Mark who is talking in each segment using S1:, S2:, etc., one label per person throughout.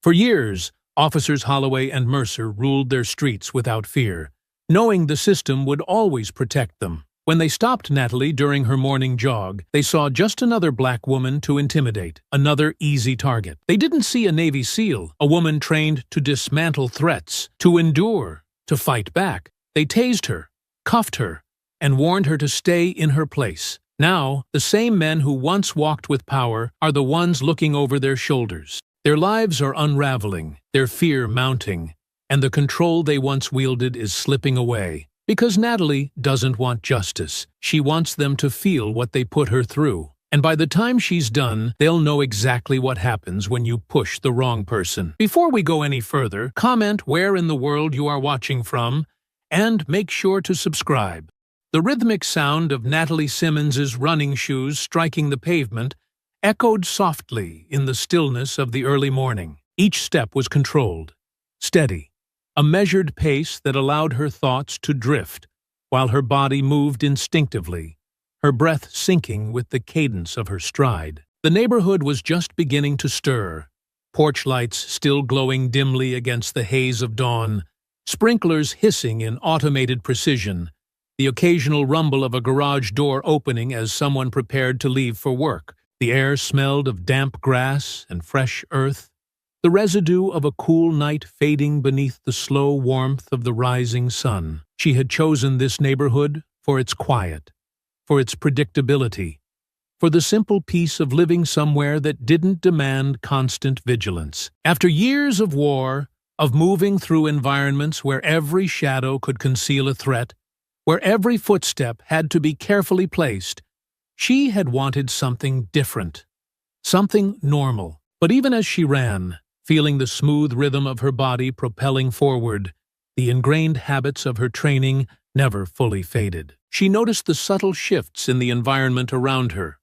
S1: For years, Officers Holloway and Mercer ruled their streets without fear, knowing the system would always protect them. When they stopped Natalie during her morning jog, they saw just another black woman to intimidate, another easy target. They didn't see a Navy SEAL, a woman trained to dismantle threats, to endure, to fight back. They tased her, cuffed her, and warned her to stay in her place. Now, the same men who once walked with power are the ones looking over their shoulders. Their lives are unraveling, their fear mounting, and the control they once wielded is slipping away. Because Natalie doesn't want justice. She wants them to feel what they put her through. And by the time she's done, they'll know exactly what happens when you push the wrong person. Before we go any further, comment where in the world you are watching from, and make sure to subscribe. The rhythmic sound of Natalie Simmons's running shoes striking the pavement echoed softly in the stillness of the early morning. Each step was controlled, steady. A measured pace that allowed her thoughts to drift, while her body moved instinctively, her breath syncing with the cadence of her stride. The neighborhood was just beginning to stir, porch lights still glowing dimly against the haze of dawn, sprinklers hissing in automated precision, the occasional rumble of a garage door opening as someone prepared to leave for work. The air smelled of damp grass and fresh earth, the residue of a cool night fading beneath the slow warmth of the rising sun. She had chosen this neighborhood for its quiet, for its predictability, for the simple peace of living somewhere that didn't demand constant vigilance. After years of war, of moving through environments where every shadow could conceal a threat, where every footstep had to be carefully placed, she had wanted something different, something normal. But even as she ran, feeling the smooth rhythm of her body propelling forward, the ingrained habits of her training never fully faded. She noticed the subtle shifts in the environment around her.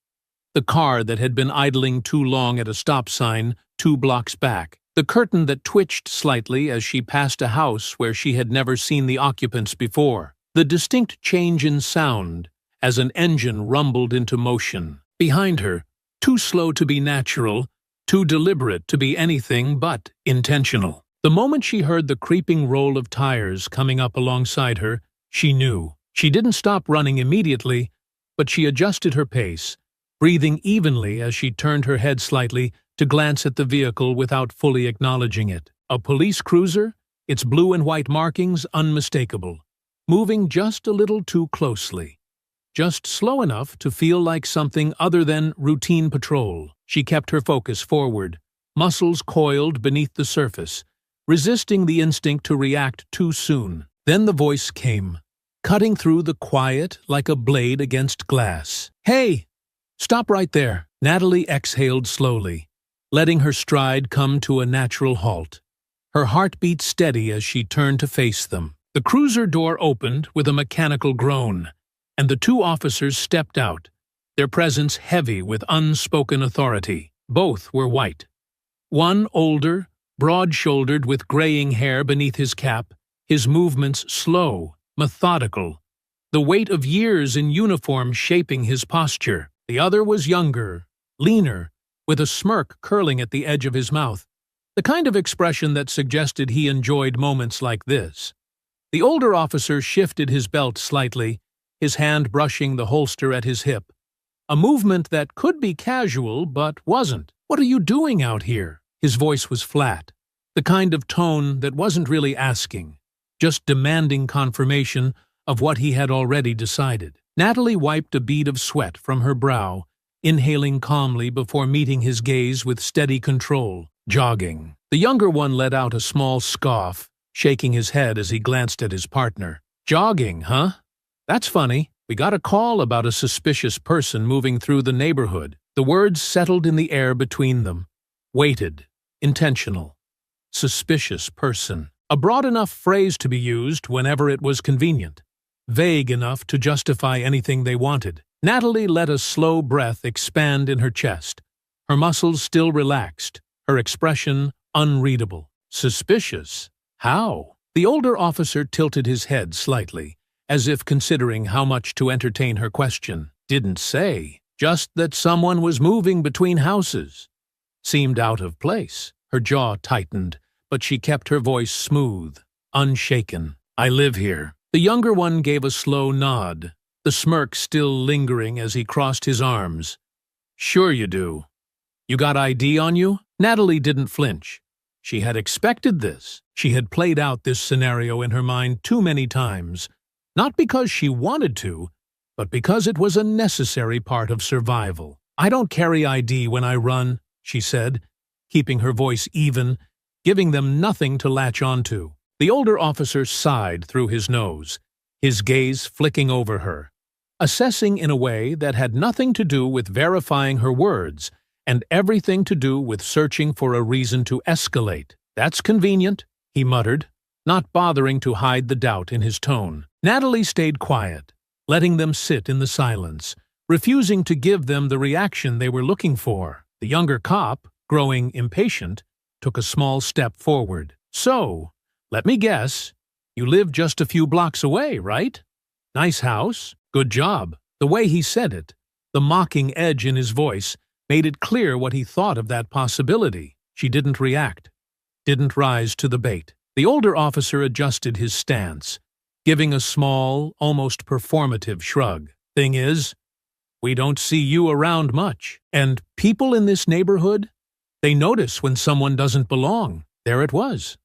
S1: The car that had been idling too long at a stop sign 2 blocks back. The curtain that twitched slightly as she passed a house where she had never seen the occupants before. The distinct change in sound as an engine rumbled into motion. Behind her, too slow to be natural, too deliberate to be anything but intentional. The moment she heard the creeping roll of tires coming up alongside her, she knew. She didn't stop running immediately, but she adjusted her pace, breathing evenly as she turned her head slightly to glance at the vehicle without fully acknowledging it. A police cruiser, its blue and white markings unmistakable, moving just a little too closely. Just slow enough to feel like something other than routine patrol. She kept her focus forward, muscles coiled beneath the surface, resisting the instinct to react too soon. Then the voice came, cutting through the quiet like a blade against glass. "Hey! Stop right there!" Natalie exhaled slowly, letting her stride come to a natural halt, her heartbeat steady as she turned to face them. The cruiser door opened with a mechanical groan, and the 2 officers stepped out, their presence heavy with unspoken authority. Both were white. One older, broad-shouldered with graying hair beneath his cap, his movements slow, methodical, the weight of years in uniform shaping his posture. The other was younger, leaner, with a smirk curling at the edge of his mouth, the kind of expression that suggested he enjoyed moments like this. The older officer shifted his belt slightly, his hand brushing the holster at his hip. A movement that could be casual but wasn't. "What are you doing out here?" His voice was flat, the kind of tone that wasn't really asking, just demanding confirmation of what he had already decided. Natalie wiped a bead of sweat from her brow, inhaling calmly before meeting his gaze with steady control. "Jogging." The younger one let out a small scoff, shaking his head as he glanced at his partner. "Jogging, huh? That's funny. We got a call about a suspicious person moving through the neighborhood." The words settled in the air between them, weighted, intentional. Suspicious person. A broad enough phrase to be used whenever it was convenient, vague enough to justify anything they wanted. Natalie let a slow breath expand in her chest, her muscles still relaxed, her expression unreadable. Suspicious? How? The older officer tilted his head slightly, as if considering how much to entertain her question. "Didn't say. Just that someone was moving between houses. Seemed out of place." Her jaw tightened, but she kept her voice smooth, unshaken. "I live here." The younger one gave a slow nod, the smirk still lingering as he crossed his arms. "Sure you do. You got ID on you?" Natalie didn't flinch. She had expected this. She had played out this scenario in her mind too many times, not because she wanted to, but because it was a necessary part of survival. "I don't carry ID when I run," she said, keeping her voice even, giving them nothing to latch onto. The older officer sighed through his nose, his gaze flicking over her, assessing in a way that had nothing to do with verifying her words and everything to do with searching for a reason to escalate. "That's convenient," he muttered, not bothering to hide the doubt in his tone. Natalie stayed quiet, letting them sit in the silence, refusing to give them the reaction they were looking for. The younger cop, growing impatient, took a small step forward. "So, let me guess, you live just a few blocks away, right? Nice house, good job." The way he said it, the mocking edge in his voice, made it clear what he thought of that possibility. She didn't react, didn't rise to the bait. The older officer adjusted his stance, giving a small, almost performative shrug. "Thing is, we don't see you around much. And people in this neighborhood, they notice when someone doesn't belong." There it was.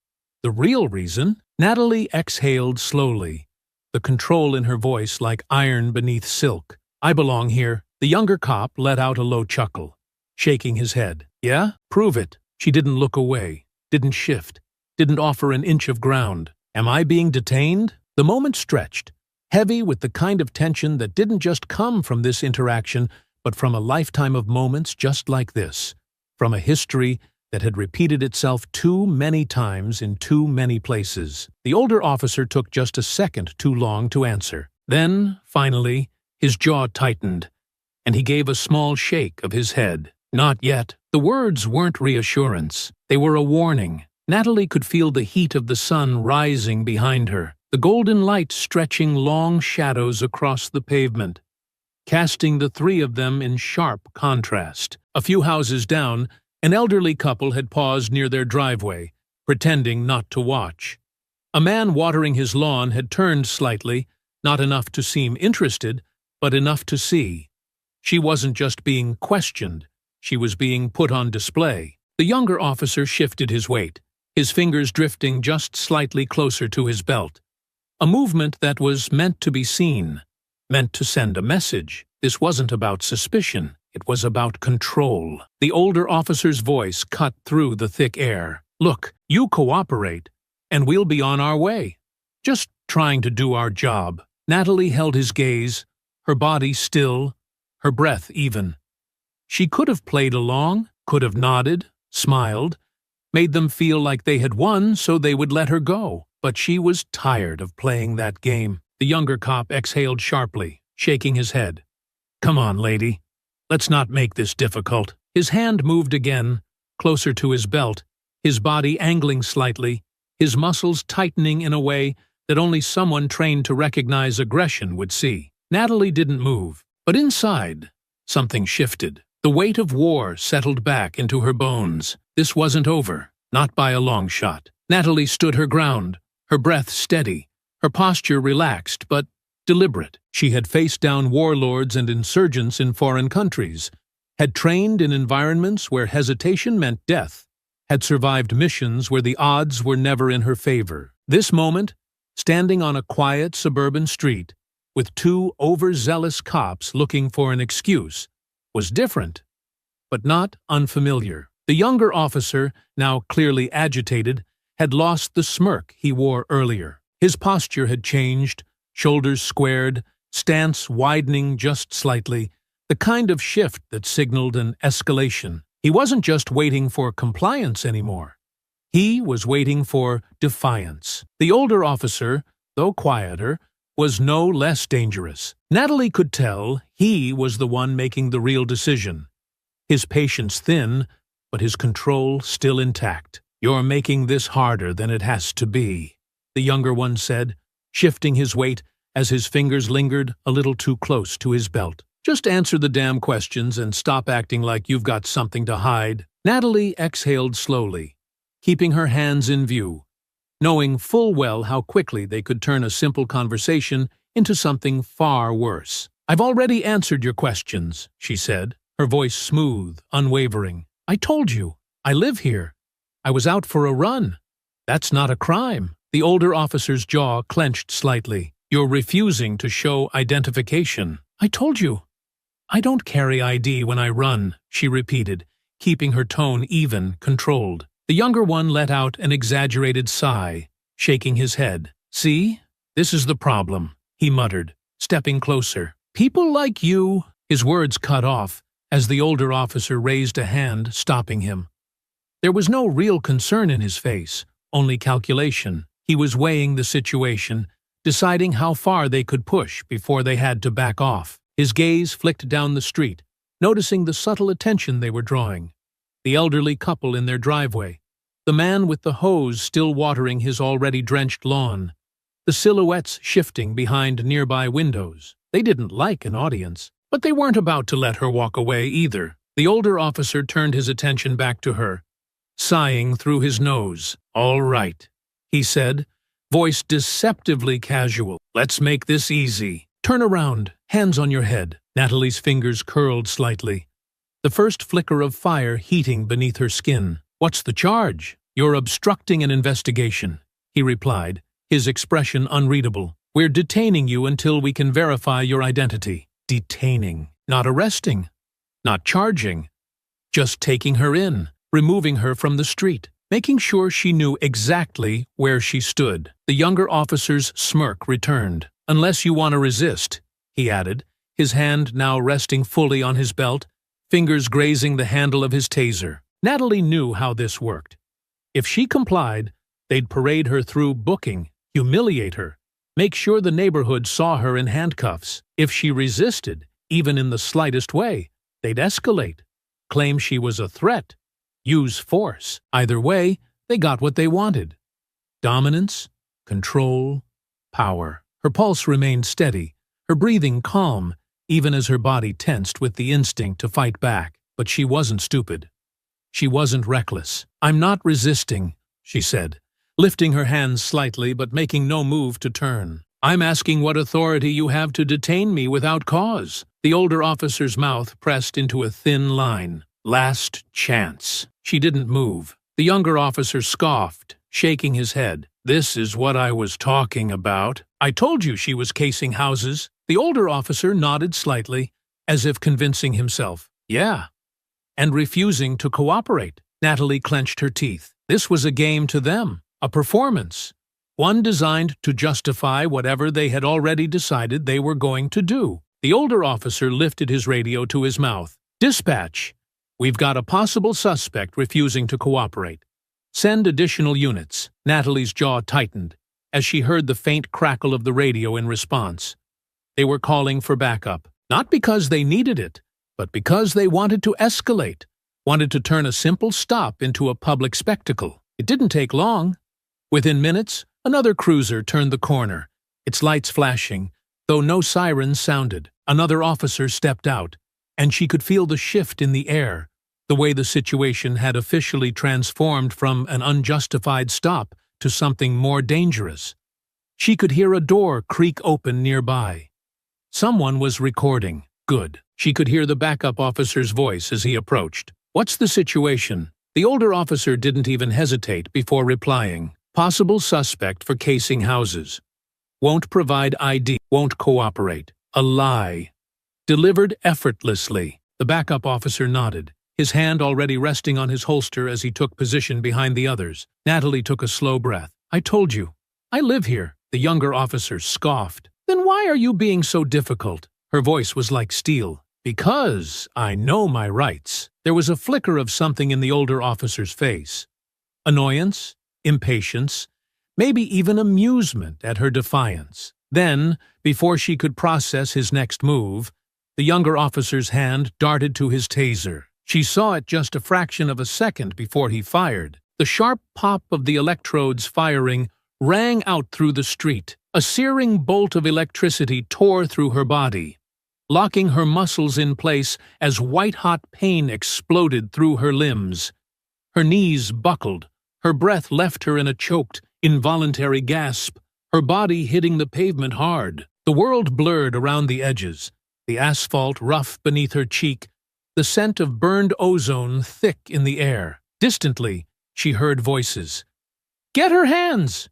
S1: The real reason. Natalie exhaled slowly, the control in her voice like iron beneath silk. "I belong here." The younger cop let out a low chuckle, shaking his head. "Yeah? Prove it." She didn't look away, didn't shift, didn't offer an inch of ground. "Am I being detained?" The moment stretched, heavy with the kind of tension that didn't just come from this interaction, but from a lifetime of moments just like this, from a history that had repeated itself too many times in too many places. The older officer took just a second too long to answer. Then, finally, his jaw tightened, and he gave a small shake of his head. "Not yet." The words weren't reassurance. They were a warning. Natalie could feel the heat of the sun rising behind her, the golden light stretching long shadows across the pavement, casting the three of them in sharp contrast. A few houses down, an elderly couple had paused near their driveway, pretending not to watch. A man watering his lawn had turned slightly, not enough to seem interested, but enough to see. She wasn't just being questioned, she was being put on display. The younger officer shifted his weight, his fingers drifting just slightly closer to his belt. A movement that was meant to be seen, meant to send a message. This wasn't about suspicion, it was about control. The older officer's voice cut through the thick air. "Look, you cooperate, and we'll be on our way. Just trying to do our job." Natalie held his gaze, her body still, her breath even. She could have played along, could have nodded, smiled, made them feel like they had won so they would let her go. But she was tired of playing that game. The younger cop exhaled sharply, shaking his head. "Come on, lady. Let's not make this difficult." His hand moved again, closer to his belt, his body angling slightly, his muscles tightening in a way that only someone trained to recognize aggression would see. Natalie didn't move, but inside, something shifted. The weight of war settled back into her bones. This wasn't over, not by a long shot. Natalie stood her ground, her breath steady, her posture relaxed but deliberate. She had faced down warlords and insurgents in foreign countries, had trained in environments where hesitation meant death, had survived missions where the odds were never in her favor. This moment, standing on a quiet suburban street, with two overzealous cops looking for an excuse, was different, but not unfamiliar. The younger officer, now clearly agitated, had lost the smirk he wore earlier. His posture had changed, shoulders squared, stance widening just slightly, the kind of shift that signaled an escalation. He wasn't just waiting for compliance anymore. He was waiting for defiance. The older officer, though quieter, was no less dangerous. Natalie could tell he was the one making the real decision. His patience thin, but his control still intact. "You're making this harder than it has to be," the younger one said, shifting his weight as his fingers lingered a little too close to his belt. "Just answer the damn questions and stop acting like you've got something to hide." Natalie exhaled slowly, keeping her hands in view, knowing full well how quickly they could turn a simple conversation into something far worse. "I've already answered your questions," she said, her voice smooth, unwavering. "I told you. I live here. I was out for a run. That's not a crime." The older officer's jaw clenched slightly. "You're refusing to show identification." "I told you. I don't carry ID when I run," she repeated, keeping her tone even, controlled. The younger one let out an exaggerated sigh, shaking his head. "See? This is the problem," he muttered, stepping closer. "People like you—" His words cut off as the older officer raised a hand, stopping him. There was no real concern in his face, only calculation. He was weighing the situation, deciding how far they could push before they had to back off. His gaze flicked down the street, noticing the subtle attention they were drawing. The elderly couple in their driveway, the man with the hose still watering his already drenched lawn, the silhouettes shifting behind nearby windows. They didn't like an audience, but they weren't about to let her walk away either. The older officer turned his attention back to her, sighing through his nose. "All right," he said, voice deceptively casual. "Let's make this easy. Turn around, hands on your head." Natalie's fingers curled slightly, the first flicker of fire heating beneath her skin. "What's the charge?" "You're obstructing an investigation," he replied, his expression unreadable. "We're detaining you until we can verify your identity." Detaining. Not arresting. Not charging. Just taking her in, removing her from the street, making sure she knew exactly where she stood. The younger officer's smirk returned. "Unless you want to resist," he added, his hand now resting fully on his belt, fingers grazing the handle of his taser. Natalie knew how this worked. If she complied, they'd parade her through booking, humiliate her, make sure the neighborhood saw her in handcuffs. If she resisted, even in the slightest way, they'd escalate, claim she was a threat, use force. Either way, they got what they wanted. Dominance, control, power. Her pulse remained steady, her breathing calm, even as her body tensed with the instinct to fight back. But she wasn't stupid. She wasn't reckless. "I'm not resisting," she said, lifting her hands slightly but making no move to turn. "I'm asking what authority you have to detain me without cause." The older officer's mouth pressed into a thin line. "Last chance." She didn't move. The younger officer scoffed, shaking his head. "This is what I was talking about. I told you she was casing houses." The older officer nodded slightly, as if convincing himself. "Yeah." And refusing to cooperate. Natalie clenched her teeth. This was a game to them, a performance, one designed to justify whatever they had already decided they were going to do. The older officer lifted his radio to his mouth. "Dispatch, we've got a possible suspect refusing to cooperate. Send additional units." Natalie's jaw tightened as she heard the faint crackle of the radio in response. They were calling for backup, not because they needed it, but because they wanted to escalate, wanted to turn a simple stop into a public spectacle. It didn't take long. Within minutes, another cruiser turned the corner, its lights flashing, though no sirens sounded. Another officer stepped out, and she could feel the shift in the air, the way the situation had officially transformed from an unjustified stop to something more dangerous. She could hear a door creak open nearby. Someone was recording. Good. She could hear the backup officer's voice as he approached. "What's the situation?" The older officer didn't even hesitate before replying. "Possible suspect for casing houses. Won't provide ID. Won't cooperate." A lie. Delivered effortlessly. The backup officer nodded, his hand already resting on his holster as he took position behind the others. Natalie took a slow breath. "I told you. I live here." The younger officer scoffed. "Then why are you being so difficult?" Her voice was like steel. "Because I know my rights." There was a flicker of something in the older officer's face. Annoyance, impatience, maybe even amusement at her defiance. Then, before she could process his next move, the younger officer's hand darted to his taser. She saw it just a fraction of a second before he fired. The sharp pop of the electrodes firing rang out through the street. A searing bolt of electricity tore through her body, locking her muscles in place as white-hot pain exploded through her limbs. Her knees buckled, Her breath left her in a choked, involuntary gasp, her body hitting the pavement hard. The world blurred around the edges, the asphalt rough beneath her cheek, the scent of burned ozone thick in the air. Distantly, she heard voices. "Get her hands!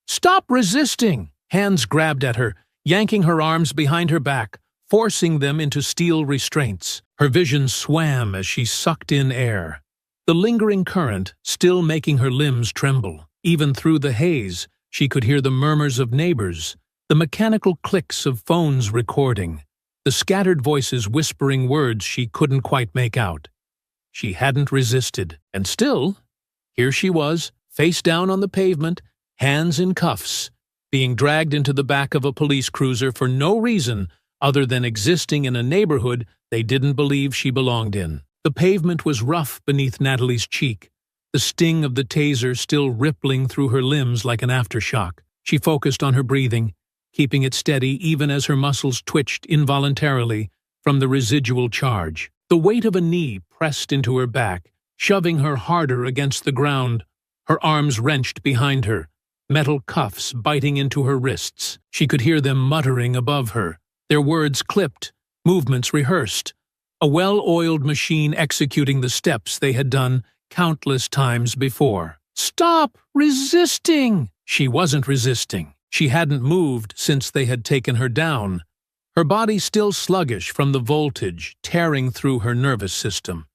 S1: Stop resisting!" Hands grabbed at her, yanking her arms behind her back, forcing them into steel restraints. Her vision swam as she sucked in air, the lingering current still making her limbs tremble. Even through the haze, she could hear the murmurs of neighbors, the mechanical clicks of phones recording, the scattered voices whispering words she couldn't quite make out. She hadn't resisted, and still, here she was, face down on the pavement, hands in cuffs, being dragged into the back of a police cruiser for no reason other than existing in a neighborhood they didn't believe she belonged in. The pavement was rough beneath Natalie's cheek, the sting of the taser still rippling through her limbs like an aftershock. She focused on her breathing, keeping it steady even as her muscles twitched involuntarily from the residual charge. The weight of a knee pressed into her back, shoving her harder against the ground, her arms wrenched behind her, metal cuffs biting into her wrists. She could hear them muttering above her, their words clipped, movements rehearsed, a well-oiled machine executing the steps they had done countless times before. "Stop resisting!" She wasn't resisting. She hadn't moved since they had taken her down, her body still sluggish from the voltage tearing through her nervous system.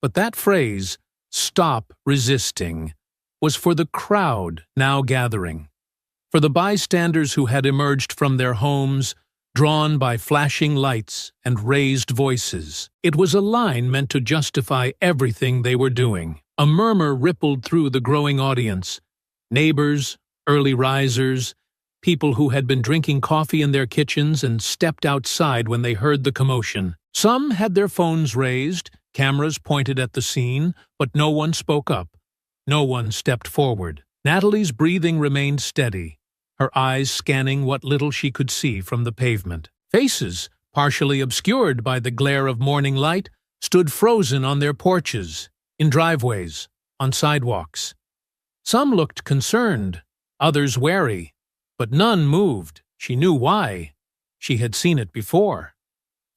S1: But that phrase, "stop resisting," was for the crowd now gathering, for the bystanders who had emerged from their homes, drawn by flashing lights and raised voices. It was a line meant to justify everything they were doing. A murmur rippled through the growing audience. Neighbors, early risers, people who had been drinking coffee in their kitchens and stepped outside when they heard the commotion. Some had their phones raised, cameras pointed at the scene, but no one spoke up. No one stepped forward. Natalie's breathing remained steady, her eyes scanning what little she could see from the pavement. Faces, partially obscured by the glare of morning light, stood frozen on their porches, in driveways, on sidewalks. Some looked concerned, others wary, but none moved. She knew why. She had seen it before.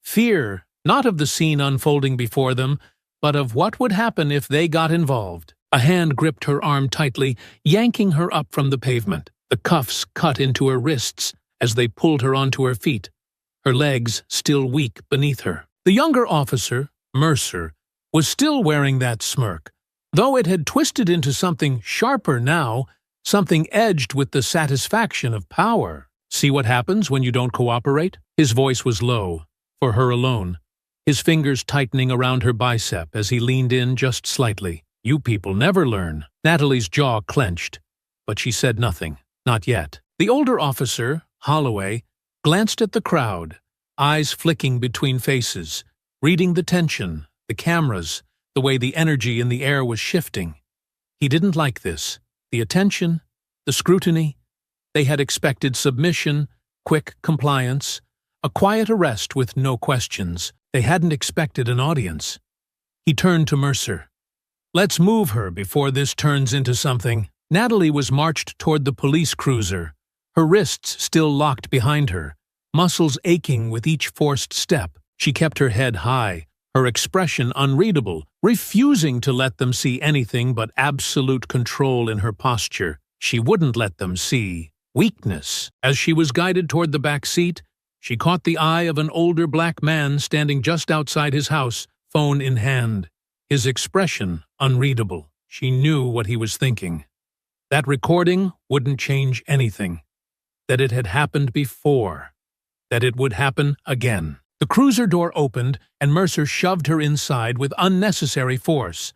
S1: Fear, not of the scene unfolding before them, but of what would happen if they got involved. A hand gripped her arm tightly, yanking her up from the pavement. The cuffs cut into her wrists as they pulled her onto her feet, her legs still weak beneath her. The younger officer, Mercer, was still wearing that smirk, though it had twisted into something sharper now, something edged with the satisfaction of power. "See what happens when you don't cooperate?" His voice was low, for her alone, his fingers tightening around her bicep as he leaned in just slightly. "You people never learn." Natalie's jaw clenched, but she said nothing. Not yet. The older officer, Holloway, glanced at the crowd, eyes flicking between faces, reading the tension, the cameras, the way the energy in the air was shifting. He didn't like this. The attention, the scrutiny. They had expected submission, quick compliance, a quiet arrest with no questions. They hadn't expected an audience. He turned to Mercer. "Let's move her before this turns into something." Natalie was marched toward the police cruiser, her wrists still locked behind her, muscles aching with each forced step. She kept her head high, her expression unreadable, refusing to let them see anything but absolute control in her posture. She wouldn't let them see weakness. As she was guided toward the back seat, she caught the eye of an older black man standing just outside his house, phone in hand. His expression unreadable. She knew what he was thinking. That recording wouldn't change anything. That it had happened before. That it would happen again. The cruiser door opened, and Mercer shoved her inside with unnecessary force.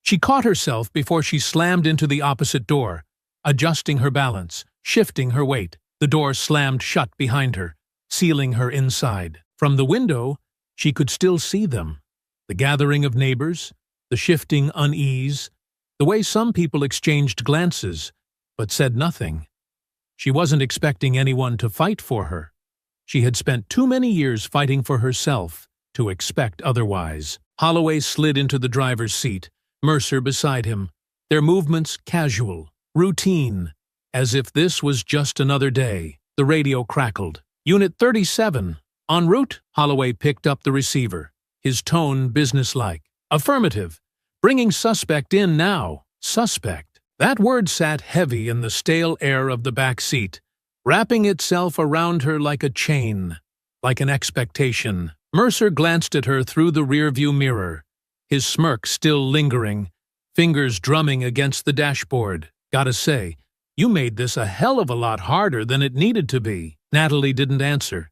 S1: She caught herself before she slammed into the opposite door, adjusting her balance, shifting her weight. The door slammed shut behind her, sealing her inside. From the window, she could still see them. The gathering of neighbors, the shifting unease, the way some people exchanged glances, but said nothing. She wasn't expecting anyone to fight for her. She had spent too many years fighting for herself to expect otherwise. Holloway slid into the driver's seat, Mercer beside him, their movements casual, routine, as if this was just another day. The radio crackled. "Unit 37. En route?" Holloway picked up the receiver, his tone businesslike. "Affirmative. Bringing suspect in now." Suspect. That word sat heavy in the stale air of the back seat, wrapping itself around her like a chain, like an expectation. Mercer glanced at her through the rearview mirror, his smirk still lingering, fingers drumming against the dashboard. "Gotta say, you made this a hell of a lot harder than it needed to be." Natalie didn't answer.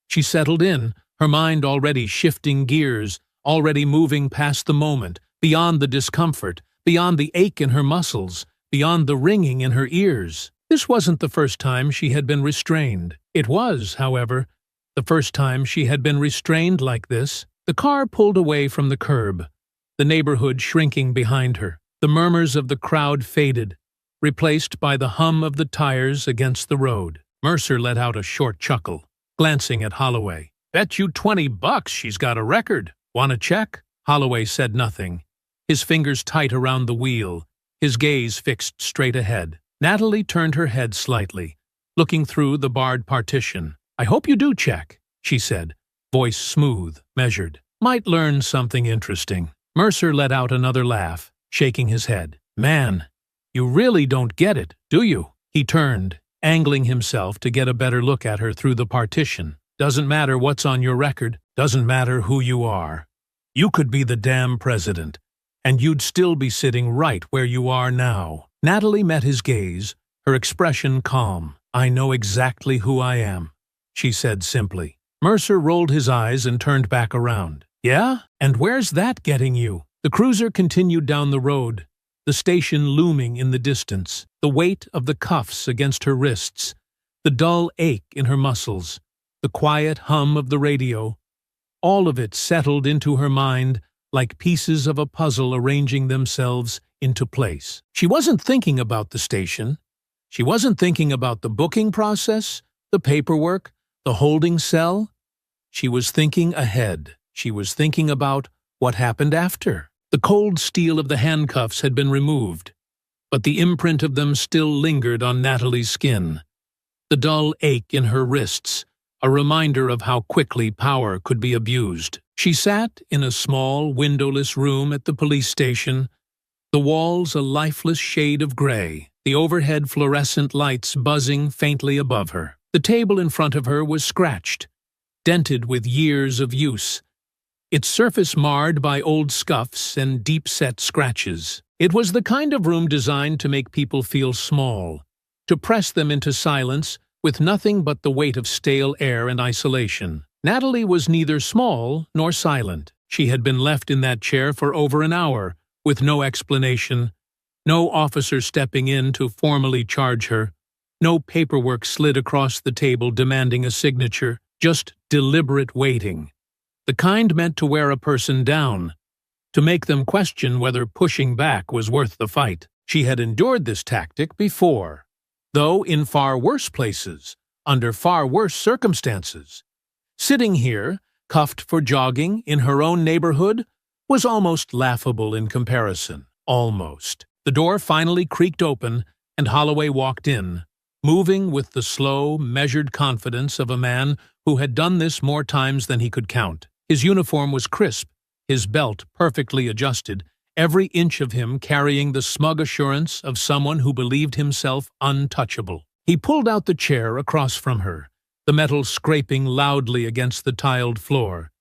S1: She settled in, her mind already shifting gears, already moving past the moment, beyond the discomfort, beyond the ache in her muscles, beyond the ringing in her ears. This wasn't the first time she had been restrained. It was, however, the first time she had been restrained like this. The car pulled away from the curb, the neighborhood shrinking behind her. The murmurs of the crowd faded, replaced by the hum of the tires against the road. Mercer let out a short chuckle, glancing at Holloway. "Bet you $20 she's got a record. Want a check?" Holloway said nothing, his fingers tight around the wheel, his gaze fixed straight ahead. Natalie turned her head slightly, looking through the barred partition. "I hope you do check," she said, voice smooth, measured. "Might learn something interesting." Mercer let out another laugh, shaking his head. "Man, you really don't get it, do you?" He turned, angling himself to get a better look at her through the partition. "Doesn't matter what's on your record, doesn't matter who you are. You could be the damn president, and you'd still be sitting right where you are now." Natalie met his gaze, her expression calm. "I know exactly who I am," she said simply. Mercer rolled his eyes and turned back around. "Yeah? And where's that getting you?" The cruiser continued down the road, the station looming in the distance, the weight of the cuffs against her wrists, the dull ache in her muscles, the quiet hum of the radio. All of it settled into her mind like pieces of a puzzle arranging themselves into place. She wasn't thinking about the station. She wasn't thinking about the booking process, the paperwork, the holding cell. She was thinking ahead. She was thinking about what happened after. The cold steel of the handcuffs had been removed, but the imprint of them still lingered on Natalie's skin. The dull ache in her wrists, a reminder of how quickly power could be abused. She sat in a small, windowless room at the police station, the walls a lifeless shade of gray, the overhead fluorescent lights buzzing faintly above her. The table in front of her was scratched, dented with years of use, its surface marred by old scuffs and deep-set scratches. It was the kind of room designed to make people feel small, to press them into silence with nothing but the weight of stale air and isolation. Natalie was neither small nor silent. She had been left in that chair for over an hour, with no explanation, no officer stepping in to formally charge her, no paperwork slid across the table demanding a signature, just deliberate waiting. The kind meant to wear a person down, to make them question whether pushing back was worth the fight. She had endured this tactic before, though in far worse places, under far worse circumstances. Sitting here, cuffed for jogging in her own neighborhood, was almost laughable in comparison. Almost. The door finally creaked open, and Holloway walked in, moving with the slow, measured confidence of a man who had done this more times than he could count. His uniform was crisp, his belt perfectly adjusted, every inch of him carrying the smug assurance of someone who believed himself untouchable. He pulled out the chair across from her, the metal scraping loudly against the tiled floor,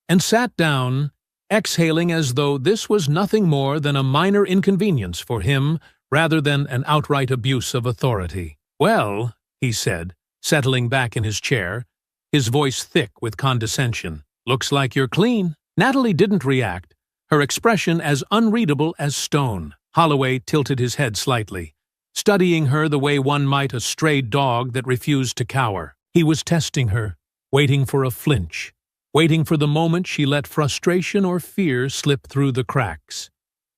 S1: and sat down, exhaling as though this was nothing more than a minor inconvenience for him rather than an outright abuse of authority. "Well," he said, settling back in his chair, his voice thick with condescension, "looks like you're clean." Natalie didn't react, her expression as unreadable as stone. Holloway tilted his head slightly, studying her the way one might a stray dog that refused to cower. He was testing her, waiting for a flinch, waiting for the moment she let frustration or fear slip through the cracks.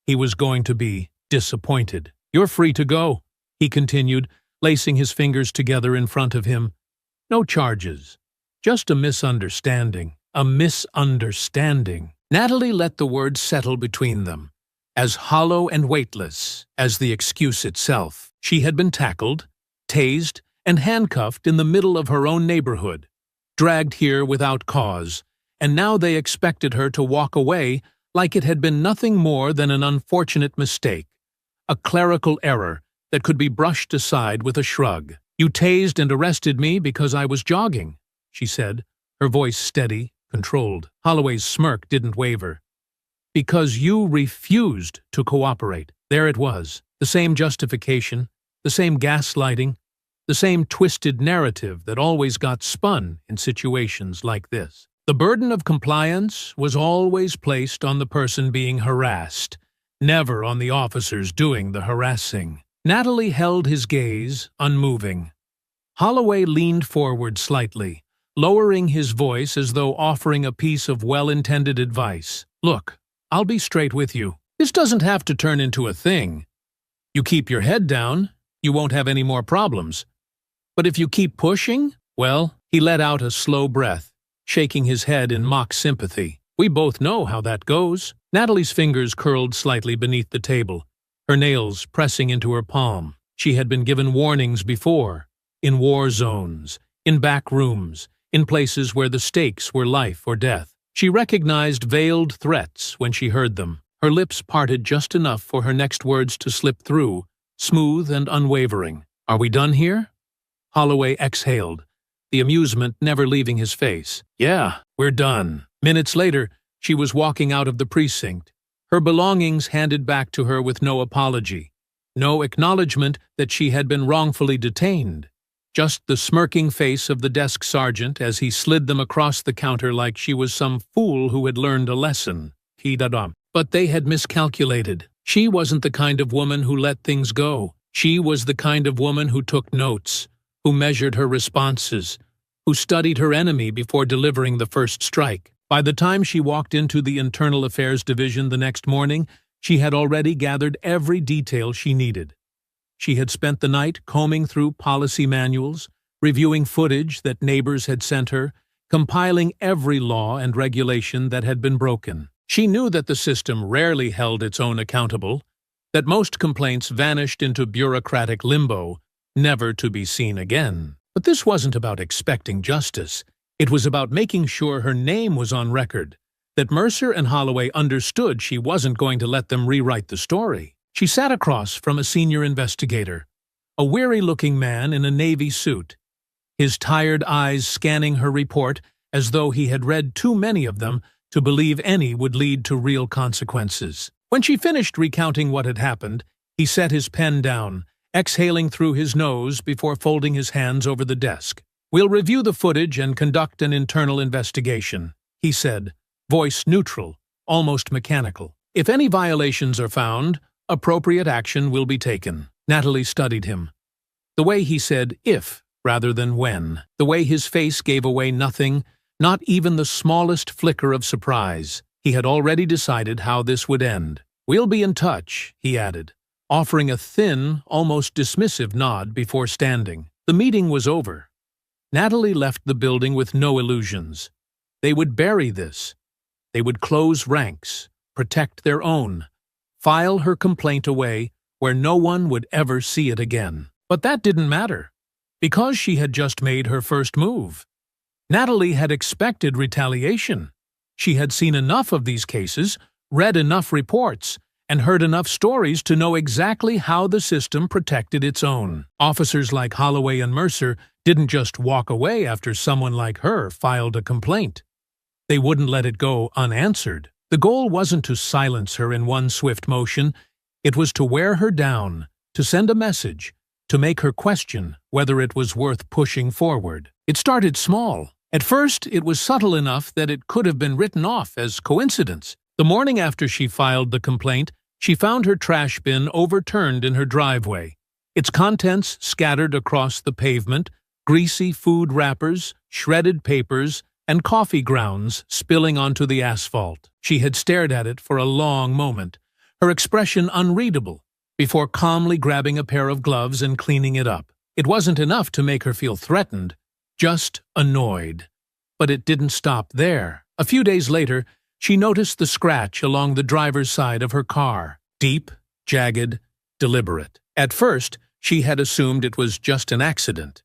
S1: He was going to be disappointed. "You're free to go," he continued, lacing his fingers together in front of him. "No charges. Just a misunderstanding." A misunderstanding. Natalie let the words settle between them, as hollow and weightless as the excuse itself. She had been tackled, tased, and handcuffed in the middle of her own neighborhood, dragged here without cause, and now they expected her to walk away like it had been nothing more than an unfortunate mistake, a clerical error that could be brushed aside with a shrug. "You tased and arrested me because I was jogging," she said, her voice steady, controlled. Holloway's smirk didn't waver. "Because you refused to cooperate." There it was, the same justification, the same gaslighting, the same twisted narrative that always got spun in situations like this. The burden of compliance was always placed on the person being harassed, never on the officers doing the harassing. Natalie held his gaze, unmoving. Holloway leaned forward slightly, lowering his voice as though offering a piece of well-intended advice. "Look, I'll be straight with you. This doesn't have to turn into a thing. You keep your head down, you won't have any more problems. But if you keep pushing, well," he let out a slow breath, shaking his head in mock sympathy. "We both know how that goes." Natalie's fingers curled slightly beneath the table, her nails pressing into her palm. She had been given warnings before, in war zones, in back rooms, in places where the stakes were life or death. She recognized veiled threats when she heard them. Her lips parted just enough for her next words to slip through, smooth and unwavering. "Are we done here?" Holloway exhaled, the amusement never leaving his face. "Yeah, we're done." Minutes later, she was walking out of the precinct, her belongings handed back to her with no apology, no acknowledgement that she had been wrongfully detained, just the smirking face of the desk sergeant as he slid them across the counter like she was some fool who had learned a lesson. But they had miscalculated. She wasn't the kind of woman who let things go. She was the kind of woman who took notes, who measured her responses, who studied her enemy before delivering the first strike. By the time she walked into the Internal Affairs Division the next morning, she had already gathered every detail she needed. She had spent the night combing through policy manuals, reviewing footage that neighbors had sent her, compiling every law and regulation that had been broken. She knew that the system rarely held its own accountable, that most complaints vanished into bureaucratic limbo, never to be seen again. But this wasn't about expecting justice. It was about making sure her name was on record, that Mercer and Holloway understood she wasn't going to let them rewrite the story. She sat across from a senior investigator, a weary-looking man in a navy suit, his tired eyes scanning her report as though he had read too many of them to believe any would lead to real consequences. When she finished recounting what had happened, he set his pen down, exhaling through his nose before folding his hands over the desk. "We'll review the footage and conduct an internal investigation," he said, voice neutral, almost mechanical. "If any violations are found, appropriate action will be taken." Natalie studied him. The way he said "if" rather than "when." The way his face gave away nothing, not even the smallest flicker of surprise. He had already decided how this would end. "We'll be in touch," he added, offering a thin, almost dismissive nod before standing. The meeting was over. Natalie left the building with no illusions. They would bury this. They would close ranks, protect their own, file her complaint away where no one would ever see it again. But that didn't matter, because she had just made her first move. Natalie had expected retaliation. She had seen enough of these cases, read enough reports, and heard enough stories to know exactly how the system protected its own. Officers like Holloway and Mercer didn't just walk away after someone like her filed a complaint. They wouldn't let it go unanswered. The goal wasn't to silence her in one swift motion. It was to wear her down, to send a message, to make her question whether it was worth pushing forward. It started small. At first, it was subtle enough that it could have been written off as coincidence. The morning after she filed the complaint, she found her trash bin overturned in her driveway, its contents scattered across the pavement, greasy food wrappers, shredded papers, and coffee grounds spilling onto the asphalt. She had stared at it for a long moment, her expression unreadable, before calmly grabbing a pair of gloves and cleaning it up. It wasn't enough to make her feel threatened, just annoyed. But it didn't stop there. A few days later, she noticed the scratch along the driver's side of her car. Deep, jagged, deliberate. At first, she had assumed it was just an accident.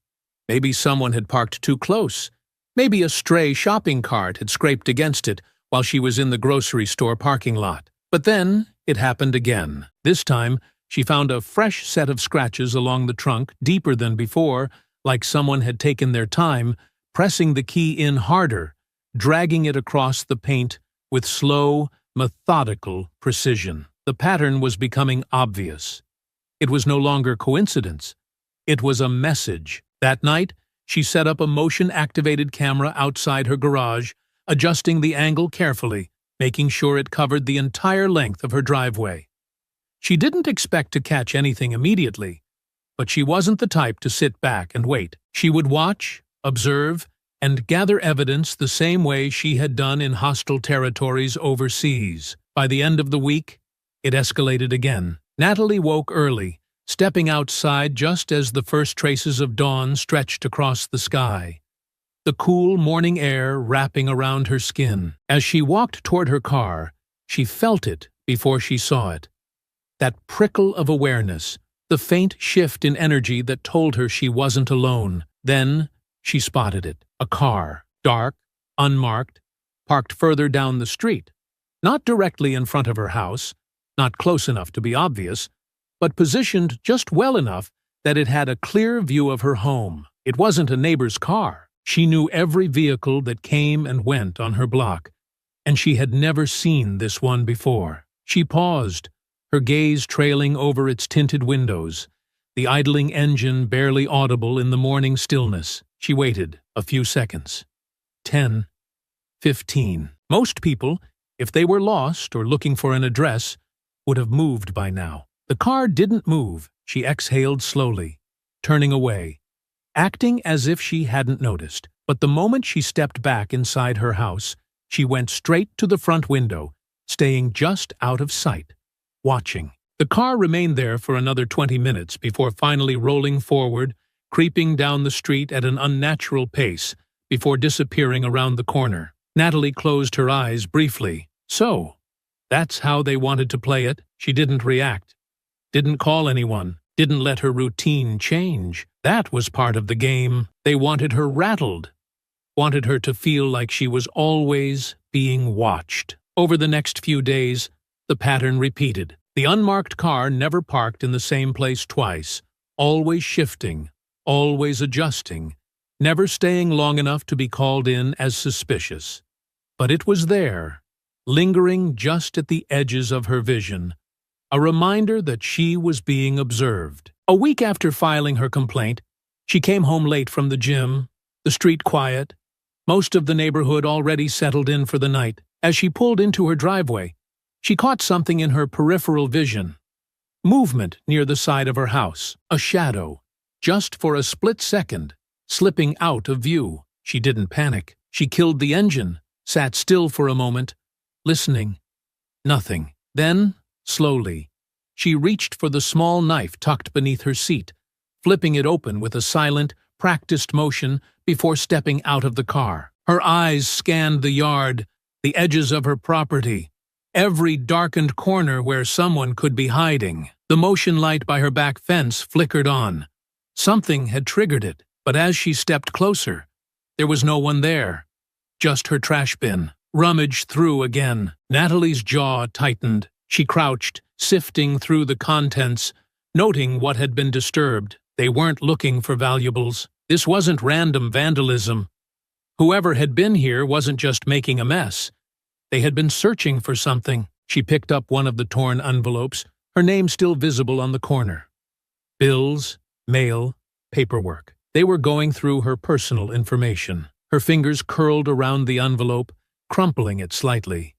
S1: Maybe someone had parked too close. Maybe a stray shopping cart had scraped against it while she was in the grocery store parking lot. But then, it happened again. This time, she found a fresh set of scratches along the trunk, deeper than before, like someone had taken their time, pressing the key in harder, dragging it across the paint with slow, methodical precision. The pattern was becoming obvious. It was no longer coincidence. It was a message. That night, she set up a motion-activated camera outside her garage, adjusting the angle carefully, making sure it covered the entire length of her driveway. She didn't expect to catch anything immediately, but she wasn't the type to sit back and wait. She would watch, observe, and gather evidence the same way she had done in hostile territories overseas. By the end of the week, it escalated again. Natalie woke early, stepping outside just as the first traces of dawn stretched across the sky, the cool morning air wrapping around her skin. As she walked toward her car, she felt it before she saw it. That prickle of awareness, the faint shift in energy that told her she wasn't alone. Then she spotted it. A car, dark, unmarked, parked further down the street. Not directly in front of her house, not close enough to be obvious, but positioned just well enough that it had a clear view of her home. It wasn't a neighbor's car. She knew every vehicle that came and went on her block, and she had never seen this one before. She paused, her gaze trailing over its tinted windows, the idling engine barely audible in the morning stillness. She waited a few seconds. 10, 15. Most people, if they were lost or looking for an address, would have moved by now. The car didn't move. She exhaled slowly, turning away, acting as if she hadn't noticed. But the moment she stepped back inside her house, she went straight to the front window, staying just out of sight, watching. The car remained there for another 20 minutes before finally rolling forward, creeping down the street at an unnatural pace before disappearing around the corner. Natalie closed her eyes briefly. So, that's how they wanted to play it? She didn't react, didn't call anyone, didn't let her routine change. That was part of the game. They wanted her rattled, wanted her to feel like she was always being watched. Over the next few days, the pattern repeated. The unmarked car never parked in the same place twice, always shifting, always adjusting, never staying long enough to be called in as suspicious. But it was there, lingering just at the edges of her vision, a reminder that she was being observed. A week after filing her complaint, she came home late from the gym, the street quiet, most of the neighborhood already settled in for the night. As she pulled into her driveway, she caught something in her peripheral vision. Movement near the side of her house, a shadow, just for a split second, slipping out of view. She didn't panic. She killed the engine, sat still for a moment, listening. Nothing. Then, slowly, she reached for the small knife tucked beneath her seat, flipping it open with a silent, practiced motion before stepping out of the car. Her eyes scanned the yard, the edges of her property, every darkened corner where someone could be hiding. The motion light by her back fence flickered on. Something had triggered it, but as she stepped closer, there was no one there. Just her trash bin. Rummaged through again. Natalie's jaw tightened. She crouched, sifting through the contents, noting what had been disturbed. They weren't looking for valuables. This wasn't random vandalism. Whoever had been here wasn't just making a mess. They had been searching for something. She picked up one of the torn envelopes, her name still visible on the corner. Bills, mail, paperwork. They were going through her personal information. Her fingers curled around the envelope, crumpling it slightly.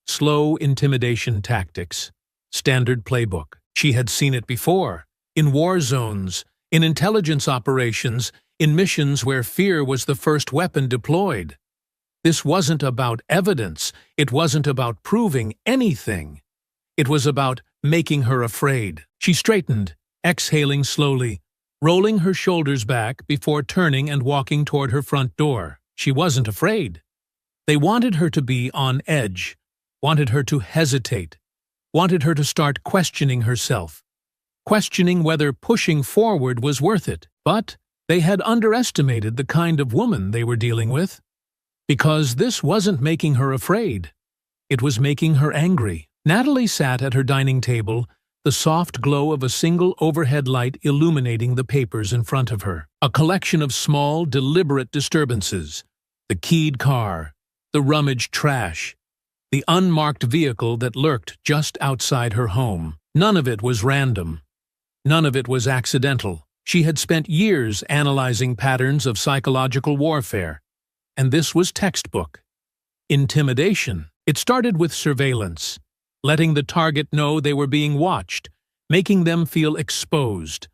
S1: Slow intimidation tactics. Standard playbook. She had seen it before. In war zones, in intelligence operations, in missions where fear was the first weapon deployed. This wasn't about evidence. It wasn't about proving anything. It was about making her afraid. She straightened, exhaling slowly, rolling her shoulders back before turning and walking toward her front door. She wasn't afraid. They wanted her to be on edge, wanted her to hesitate, wanted her to start questioning herself, questioning whether pushing forward was worth it. But they had underestimated the kind of woman they were dealing with. Because this wasn't making her afraid. It was making her angry. Natalie sat at her dining table, the soft glow of a single overhead light illuminating the papers in front of her. A collection of small, deliberate disturbances. The keyed car, the rummaged trash, the unmarked vehicle that lurked just outside her home. None of it was random. None of it was accidental. She had spent years analyzing patterns of psychological warfare. And this was textbook. Intimidation. It started with surveillance, letting the target know they were being watched, making them feel exposed.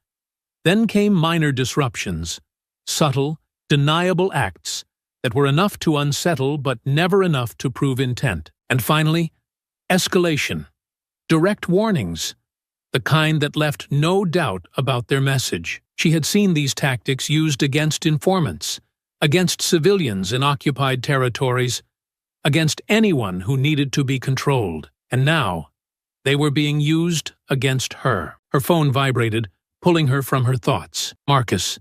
S1: Then came minor disruptions, subtle, deniable acts that were enough to unsettle but never enough to prove intent. And finally, escalation. Direct warnings, the kind that left no doubt about their message. She had seen these tactics used against informants, against civilians in occupied territories, against anyone who needed to be controlled. And now, they were being used against her. Her phone vibrated, pulling her from her thoughts. Marcus.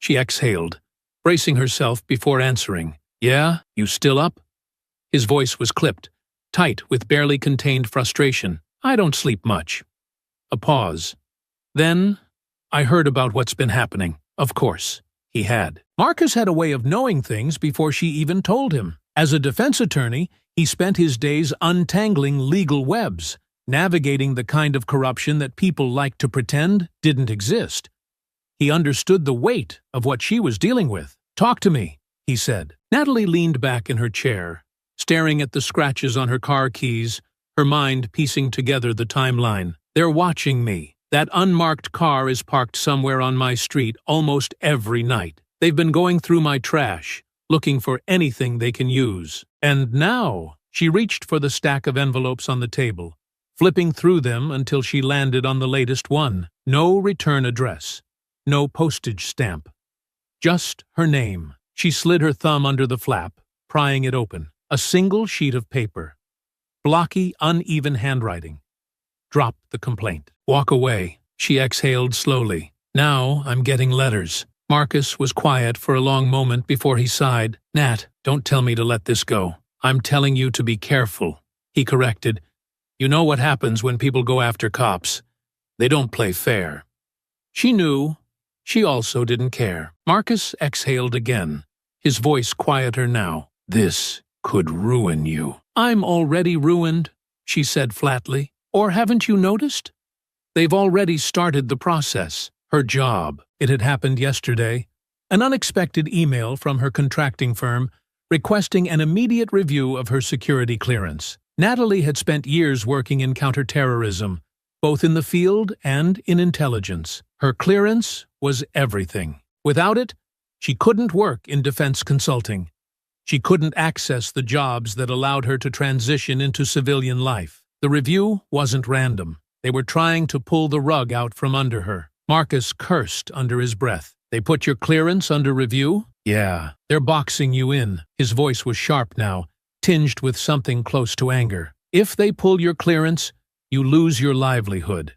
S1: She exhaled, bracing herself before answering. Yeah, you still up? His voice was clipped, tight with barely contained frustration. I don't sleep much. A pause. Then, I heard about what's been happening. Of course, he had. Marcus had a way of knowing things before she even told him. As a defense attorney, he spent his days untangling legal webs, navigating the kind of corruption that people like to pretend didn't exist. He understood the weight of what she was dealing with. Talk to me, he said. Natalie leaned back in her chair, staring at the scratches on her car keys, her mind piecing together the timeline. They're watching me. That unmarked car is parked somewhere on my street almost every night. They've been going through my trash, looking for anything they can use. And now, she reached for the stack of envelopes on the table, flipping through them until she landed on the latest one. No return address. No postage stamp. Just her name. She slid her thumb under the flap, prying it open. A single sheet of paper. Blocky, uneven handwriting. Drop the complaint. Walk away. She exhaled slowly. Now I'm getting letters. Marcus was quiet for a long moment before he sighed. Nat, don't tell me to let this go. I'm telling you to be careful, he corrected. You know what happens when people go after cops. They don't play fair. She knew. She also didn't care. Marcus exhaled again, his voice quieter now. This could ruin you. I'm already ruined, she said flatly. Or haven't you noticed? They've already started the process. Her job. It had happened yesterday. An unexpected email from her contracting firm requesting an immediate review of her security clearance. Natalie had spent years working in counterterrorism, both in the field and in intelligence. Her clearance was everything. Without it, she couldn't work in defense consulting. She couldn't access the jobs that allowed her to transition into civilian life. The review wasn't random. They were trying to pull the rug out from under her. Marcus cursed under his breath. They put your clearance under review? Yeah. They're boxing you in. His voice was sharp now, tinged with something close to anger. If they pull your clearance, you lose your livelihood.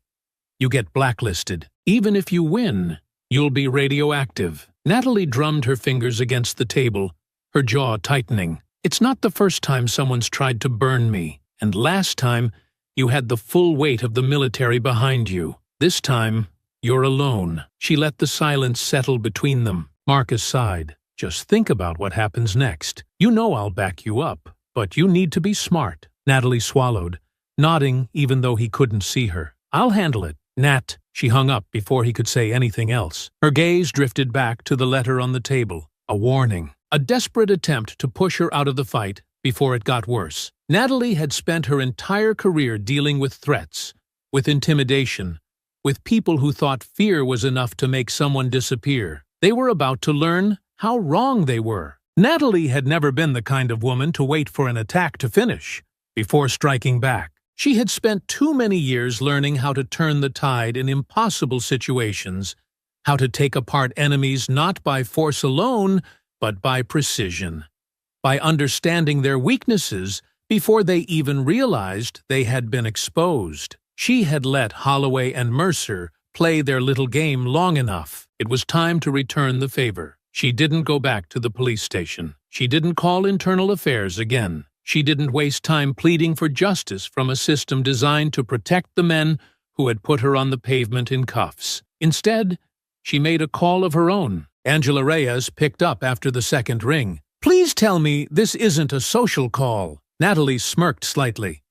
S1: You get blacklisted. Even if you win, you'll be radioactive. Natalie drummed her fingers against the table, her jaw tightening. It's not the first time someone's tried to burn me. And last time, you had the full weight of the military behind you. This time, you're alone. She let the silence settle between them. Marcus sighed. Just think about what happens next. You know I'll back you up, but you need to be smart. Natalie swallowed, nodding even though he couldn't see her. I'll handle it. Nat. She hung up before he could say anything else. Her gaze drifted back to the letter on the table. A warning. A desperate attempt to push her out of the fight before it got worse. Natalie had spent her entire career dealing with threats, with intimidation, with people who thought fear was enough to make someone disappear. They were about to learn how wrong they were. Natalie had never been the kind of woman to wait for an attack to finish before striking back. She had spent too many years learning how to turn the tide in impossible situations, how to take apart enemies not by force alone, but by precision, by understanding their weaknesses Before they even realized they had been exposed. She had let Holloway and Mercer play their little game long enough. It was time to return the favor. She didn't go back to the police station. She didn't call internal affairs again. She didn't waste time pleading for justice from a system designed to protect the men who had put her on the pavement in cuffs. Instead, she made a call of her own. Angela Reyes picked up after the second ring. "Please tell me this isn't a social call." Natalie smirked slightly.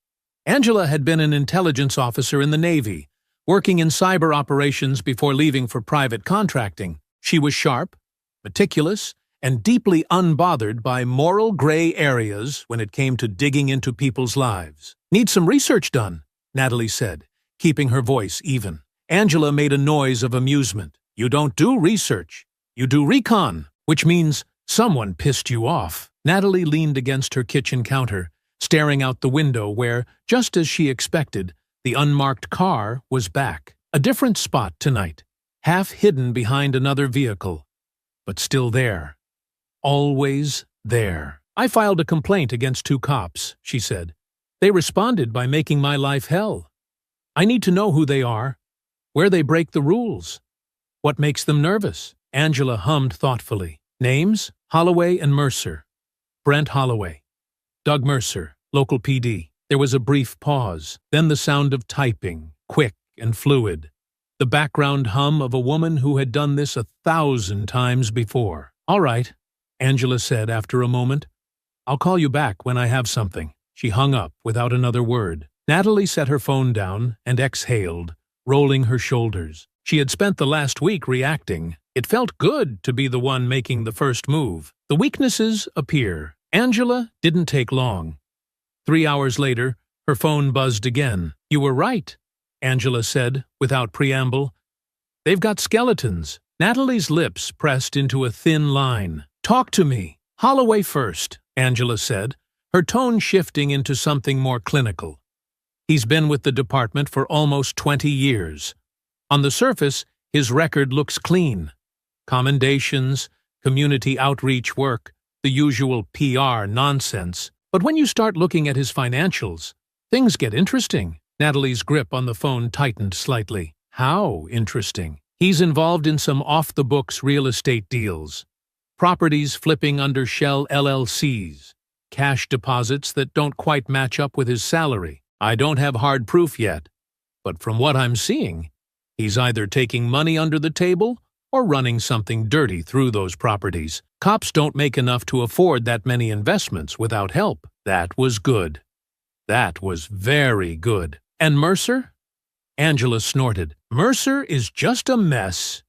S1: Angela had been an intelligence officer in the Navy, working in cyber operations before leaving for private contracting. She was sharp, meticulous, and deeply unbothered by moral gray areas when it came to digging into people's lives. "Need some research done," Natalie said, keeping her voice even. Angela made a noise of amusement. "You don't do research. You do recon, which means someone pissed you off." Natalie leaned against her kitchen counter, staring out the window where, just as she expected, the unmarked car was back. A different spot tonight, half hidden behind another vehicle, but still there. Always there. "I filed a complaint against 2 cops, she said. "They responded by making my life hell. I need to know who they are, where they break the rules, what makes them nervous." Angela hummed thoughtfully. "Names? Holloway and Mercer. Brent Holloway. Doug Mercer, local PD." There was a brief pause, then the sound of typing, quick and fluid. The background hum of a woman who had done this 1,000 times before. "All right," Angela said after a moment. "I'll call you back when I have something." She hung up without another word. Natalie set her phone down and exhaled, rolling her shoulders. She had spent the last week reacting. It felt good to be the one making the first move. The weaknesses appear. Angela didn't take long. 3 hours later, her phone buzzed again. "You were right," Angela said, without preamble. "They've got skeletons." Natalie's lips pressed into a thin line. "Talk to me." "Holloway first," Angela said, her tone shifting into something more clinical. "He's been with the department for almost 20 years. On the surface, his record looks clean. Commendations, community outreach work, the usual PR nonsense. But when you start looking at his financials, things get interesting." Natalie's grip on the phone tightened slightly. "How interesting?" "He's involved in some off-the-books real estate deals. Properties flipping under shell LLCs. Cash deposits that don't quite match up with his salary. I don't have hard proof yet, but from what I'm seeing, he's either taking money under the table or running something dirty through those properties. Cops don't make enough to afford that many investments without help." That was good. That was very good. "And Mercer?" Angela snorted. "Mercer is just a mess.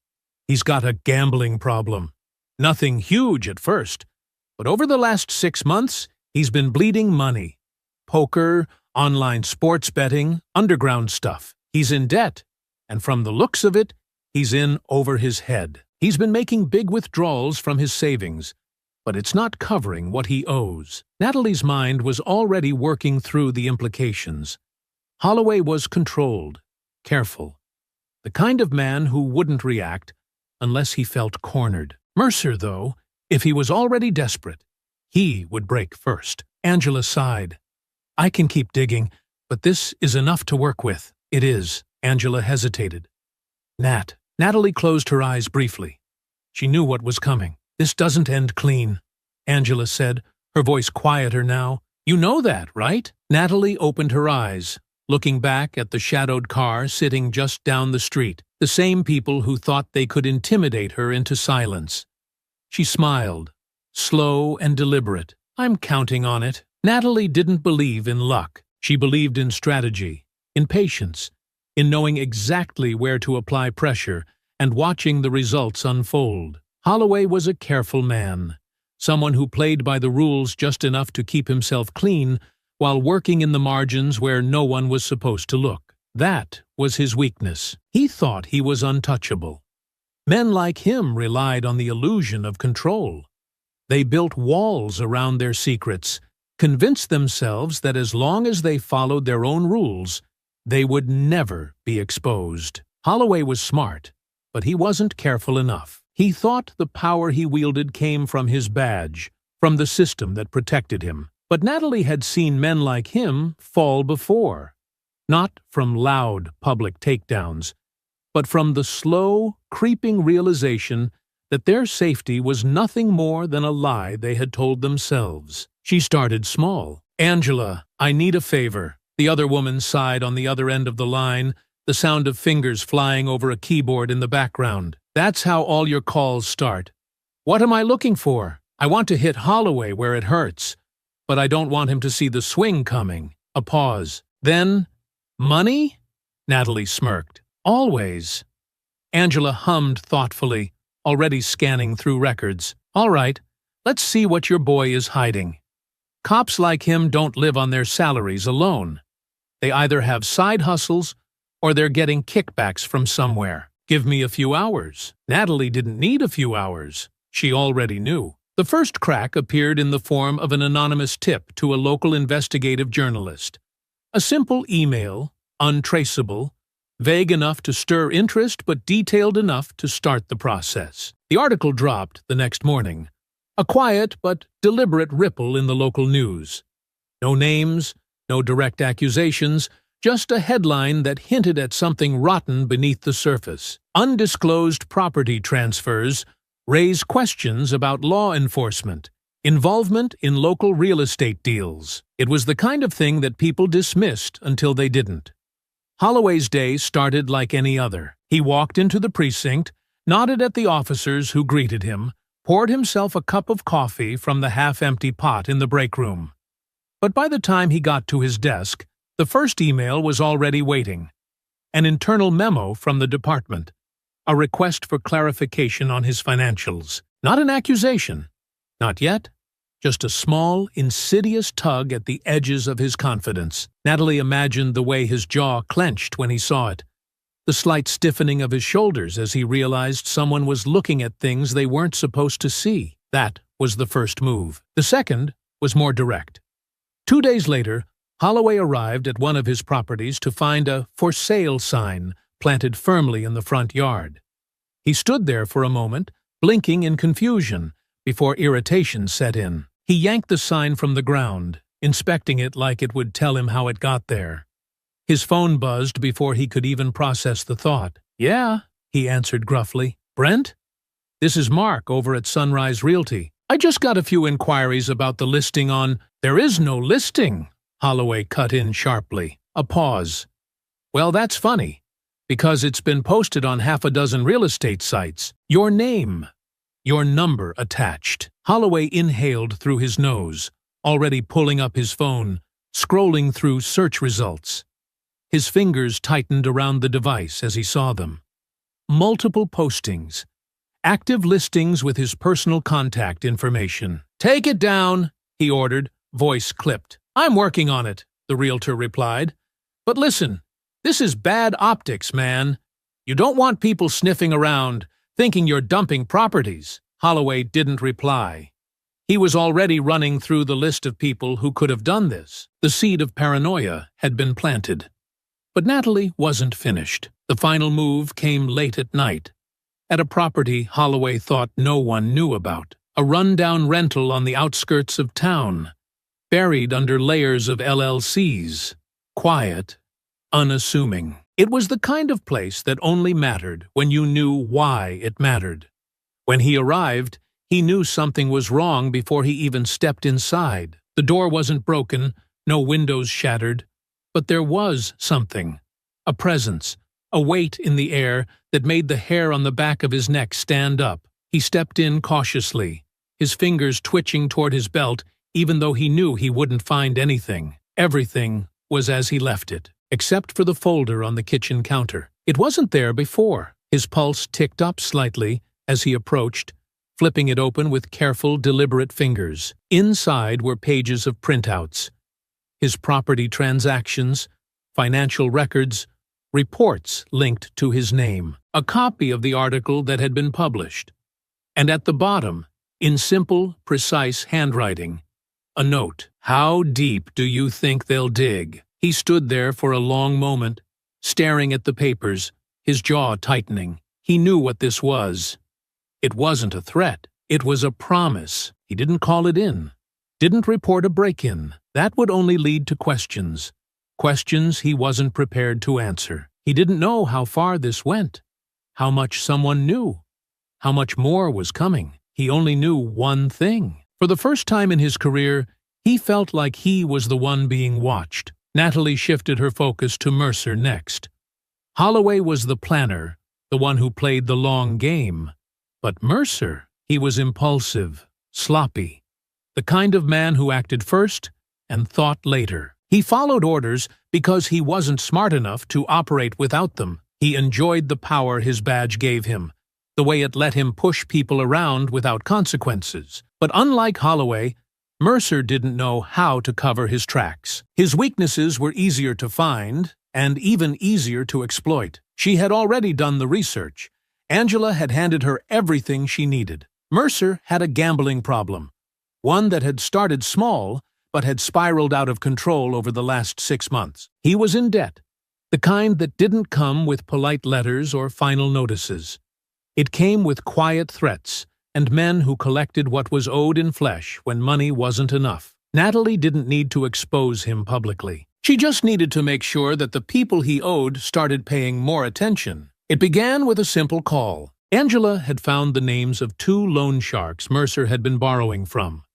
S1: He's got a gambling problem. Nothing huge at first, but over the last 6 months, he's been bleeding money. Poker, online sports betting, underground stuff. He's in debt, and from the looks of it, he's in over his head. He's been making big withdrawals from his savings, but it's not covering what he owes." Natalie's mind was already working through the implications. Holloway was controlled, careful, the kind of man who wouldn't react unless he felt cornered. Mercer, though, if he was already desperate, he would break first. Angela sighed. "I can keep digging, but this is enough to work with." "It is." Angela hesitated. Natalie closed her eyes briefly. She knew what was coming. "This doesn't end clean," Angela said, her voice quieter now. "You know that, right?" Natalie opened her eyes, looking back at the shadowed car sitting just down the street, the same people who thought they could intimidate her into silence. She smiled, slow and deliberate. "I'm counting on it." Natalie didn't believe in luck. She believed in strategy, in patience, in knowing exactly where to apply pressure and watching the results unfold. Holloway was a careful man, someone who played by the rules just enough to keep himself clean while working in the margins where no one was supposed to look. That was his weakness. He thought he was untouchable. Men like him relied on the illusion of control. They built walls around their secrets, convinced themselves that as long as they followed their own rules, they would never be exposed. Holloway was smart, but he wasn't careful enough. He thought the power he wielded came from his badge, from the system that protected him. But Natalie had seen men like him fall before, not from loud public takedowns, but from the slow, creeping realization that their safety was nothing more than a lie they had told themselves. She started small. "Angela, I need a favor." The other woman sighed on the other end of the line, the sound of fingers flying over a keyboard in the background. "That's how all your calls start. What am I looking for? I want to hit Holloway where it hurts, but I don't want him to see the swing coming." A pause. Then, "Money?" Natalie smirked. "Always." Angela hummed thoughtfully, already scanning through records. "All right, let's see what your boy is hiding. Cops like him don't live on their salaries alone. They either have side hustles or they're getting kickbacks from somewhere. Give me a few hours." Natalie didn't need a few hours. She already knew. The first crack appeared in the form of an anonymous tip to a local investigative journalist. A simple email, untraceable, vague enough to stir interest but detailed enough to start the process. The article dropped the next morning, a quiet but deliberate ripple in the local news. No names, no direct accusations, just a headline that hinted at something rotten beneath the surface. Undisclosed property transfers raise questions about law enforcement, involvement in local real estate deals. It was the kind of thing that people dismissed until they didn't. Holloway's day started like any other. He walked into the precinct, nodded at the officers who greeted him, poured himself a cup of coffee from the half-empty pot in the break room. But by the time he got to his desk, the first email was already waiting. An internal memo from the department. A request for clarification on his financials. Not an accusation. Not yet. Just a small, insidious tug at the edges of his confidence. Natalie imagined the way his jaw clenched when he saw it. The slight stiffening of his shoulders as he realized someone was looking at things they weren't supposed to see. That was the first move. The second was more direct. 2 days later, Holloway arrived at one of his properties to find a "for sale" sign planted firmly in the front yard. He stood there for a moment, blinking in confusion, before irritation set in. He yanked the sign from the ground, inspecting it like it would tell him how it got there. His phone buzzed before he could even process the thought. "Yeah," he answered gruffly. "Brent? This is Mark over at Sunrise Realty. I just got a few inquiries about the listing on—" "There is no listing," Holloway cut in sharply. A pause. "Well, that's funny, because it's been posted on half a dozen real estate sites. Your name, your number attached." Holloway inhaled through his nose, already pulling up his phone, scrolling through search results. His fingers tightened around the device as he saw them. Multiple postings. Active listings with his personal contact information. "Take it down," he ordered, voice clipped. "I'm working on it," the realtor replied. "But listen, this is bad optics, man. You don't want people sniffing around, thinking you're dumping properties." Holloway didn't reply. He was already running through the list of people who could have done this. The seed of paranoia had been planted. But Natalie wasn't finished. The final move came late at night, at a property Holloway thought no one knew about. A rundown rental on the outskirts of town, buried under layers of LLCs. Quiet, unassuming. It was the kind of place that only mattered when you knew why it mattered. When he arrived, he knew something was wrong before he even stepped inside. The door wasn't broken, no windows shattered, but there was something. A presence, a weight in the air that made the hair on the back of his neck stand up. He stepped in cautiously, his fingers twitching toward his belt, even though he knew he wouldn't find anything. Everything was as he left it, except for the folder on the kitchen counter. It wasn't there before. His pulse ticked up slightly as he approached, flipping it open with careful, deliberate fingers. Inside were pages of printouts. His property transactions, financial records, reports linked to his name. A copy of the article that had been published. And at the bottom, in simple, precise handwriting, a note. "How deep do you think they'll dig?" He stood there for a long moment, staring at the papers, his jaw tightening. He knew what this was. It wasn't a threat. It was a promise. He didn't call it in. Didn't report a break-in. That would only lead to questions. Questions he wasn't prepared to answer. He didn't know how far this went, how much someone knew, how much more was coming. He only knew one thing. For the first time in his career, he felt like he was the one being watched. Natalie shifted her focus to Mercer next. Holloway was the planner, the one who played the long game. But Mercer, he was impulsive, sloppy, the kind of man who acted first and thought later. He followed orders because he wasn't smart enough to operate without them. He enjoyed the power his badge gave him, the way it let him push people around without consequences. But unlike Holloway, Mercer didn't know how to cover his tracks. His weaknesses were easier to find and even easier to exploit. She had already done the research. Angela had handed her everything she needed. Mercer had a gambling problem, one that had started small but had spiraled out of control over the last 6 months. He was in debt, the kind that didn't come with polite letters or final notices. It came with quiet threats and men who collected what was owed in flesh when money wasn't enough. Natalie didn't need to expose him publicly. She just needed to make sure that the people he owed started paying more attention. It began with a simple call. Angela had found the names of 2 loan sharks Mercer had been borrowing from.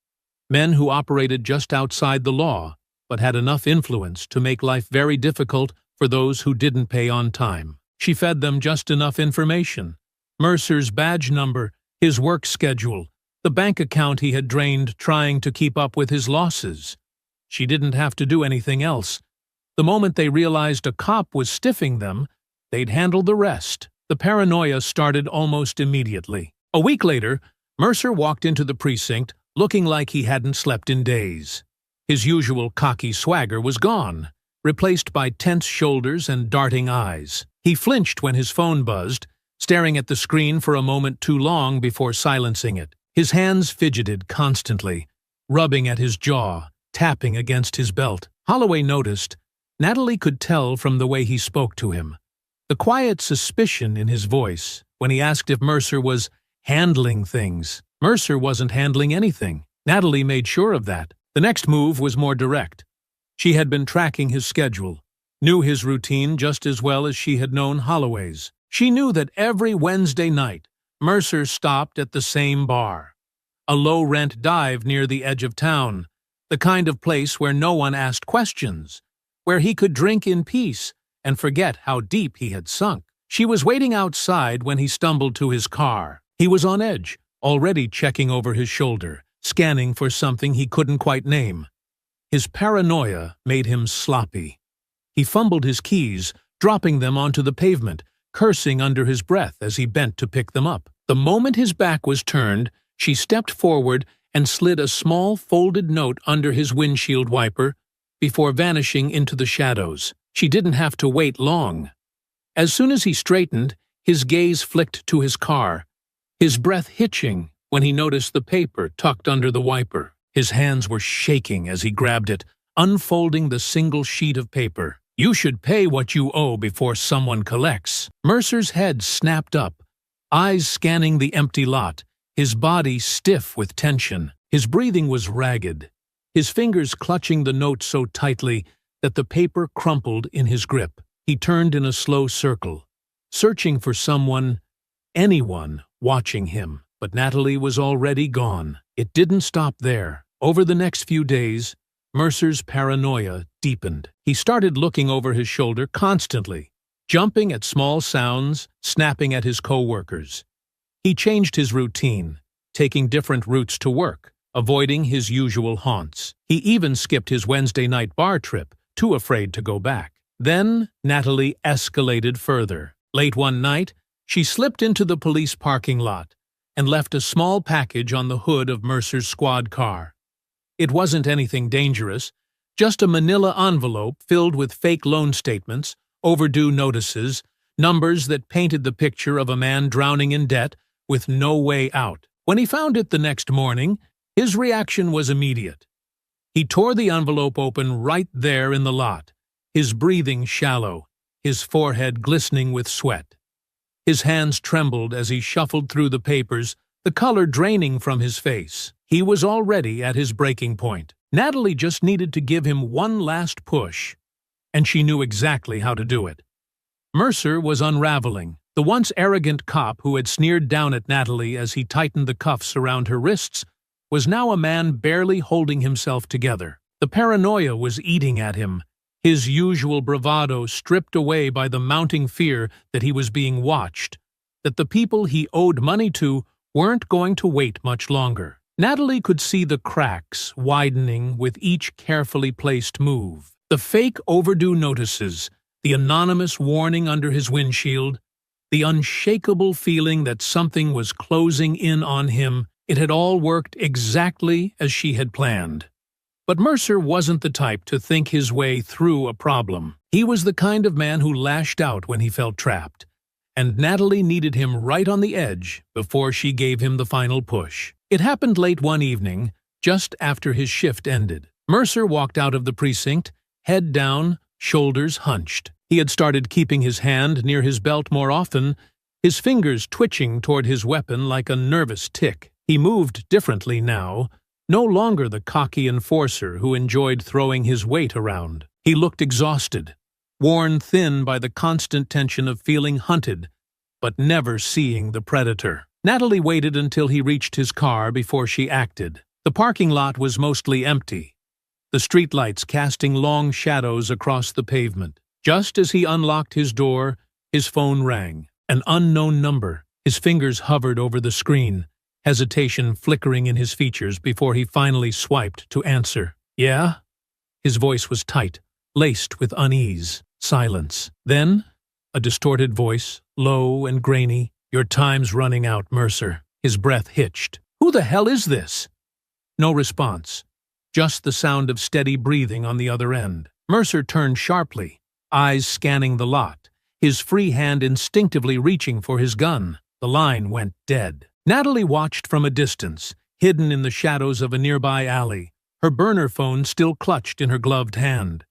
S1: Men who operated just outside the law, but had enough influence to make life very difficult for those who didn't pay on time. She fed them just enough information. Mercer's badge number, his work schedule, the bank account he had drained trying to keep up with his losses. She didn't have to do anything else. The moment they realized a cop was stiffing them, they'd handle the rest. The paranoia started almost immediately. A week later, Mercer walked into the precinct looking like he hadn't slept in days. His usual cocky swagger was gone, replaced by tense shoulders and darting eyes. He flinched when his phone buzzed, staring at the screen for a moment too long before silencing it. His hands fidgeted constantly, rubbing at his jaw, tapping against his belt. Holloway noticed. Natalie could tell from the way he spoke to him. The quiet suspicion in his voice when he asked if Mercer was handling things. Mercer wasn't handling anything. Natalie made sure of that. The next move was more direct. She had been tracking his schedule, knew his routine just as well as she had known Holloway's. She knew that every Wednesday night, Mercer stopped at the same bar, a low-rent dive near the edge of town, the kind of place where no one asked questions, where he could drink in peace and forget how deep he had sunk. She was waiting outside when he stumbled to his car. He was on edge, already checking over his shoulder, scanning for something he couldn't quite name. His paranoia made him sloppy. He fumbled his keys, dropping them onto the pavement, cursing under his breath as he bent to pick them up. The moment his back was turned, she stepped forward and slid a small folded note under his windshield wiper before vanishing into the shadows. She didn't have to wait long. As soon as he straightened, his gaze flicked to his car, his breath hitching when he noticed the paper tucked under the wiper. His hands were shaking as he grabbed it, unfolding the single sheet of paper. "You should pay what you owe before someone collects." Mercer's head snapped up, eyes scanning the empty lot, his body stiff with tension. His breathing was ragged, his fingers clutching the note so tightly that the paper crumpled in his grip. He turned in a slow circle, searching for someone, anyone, watching him. But Natalie was already gone. It didn't stop there. Over the next few days, Mercer's paranoia deepened. He started looking over his shoulder constantly, jumping at small sounds, snapping at his co-workers. He changed his routine, taking different routes to work, avoiding his usual haunts. He even skipped his Wednesday night bar trip, too afraid to go back. Then Natalie escalated further. Late one night, she slipped into the police parking lot and left a small package on the hood of Mercer's squad car. It wasn't anything dangerous, just a manila envelope filled with fake loan statements, overdue notices, numbers that painted the picture of a man drowning in debt with no way out. When he found it the next morning, his reaction was immediate. He tore the envelope open right there in the lot, his breathing shallow, his forehead glistening with sweat. His hands trembled as he shuffled through the papers, the color draining from his face. He was already at his breaking point. Natalie just needed to give him one last push, and she knew exactly how to do it. Mercer was unraveling. The once arrogant cop who had sneered down at Natalie as he tightened the cuffs around her wrists was now a man barely holding himself together. The paranoia was eating at him, his usual bravado stripped away by the mounting fear that he was being watched, that the people he owed money to weren't going to wait much longer. Natalie could see the cracks widening with each carefully placed move. The fake overdue notices, the anonymous warning under his windshield, the unshakable feeling that something was closing in on him. It had all worked exactly as she had planned. But Mercer wasn't the type to think his way through a problem. He was the kind of man who lashed out when he felt trapped, and Natalie needed him right on the edge before she gave him the final push. It happened late one evening, just after his shift ended. Mercer walked out of the precinct, head down, shoulders hunched. He had started keeping his hand near his belt more often, his fingers twitching toward his weapon like a nervous tick. He moved differently now, no longer the cocky enforcer who enjoyed throwing his weight around. He looked exhausted, worn thin by the constant tension of feeling hunted, but never seeing the predator. Natalie waited until he reached his car before she acted. The parking lot was mostly empty, the streetlights casting long shadows across the pavement. Just as he unlocked his door, his phone rang. An unknown number. His fingers hovered over the screen, hesitation flickering in his features before he finally swiped to answer. "Yeah?" His voice was tight, laced with unease. Silence. Then, a distorted voice, low and grainy. "Your time's running out, Mercer." His breath hitched. "Who the hell is this?" No response. Just the sound of steady breathing on the other end. Mercer turned sharply, eyes scanning the lot, his free hand instinctively reaching for his gun. The line went dead. Natalie watched from a distance, hidden in the shadows of a nearby alley, her burner phone still clutched in her gloved hand.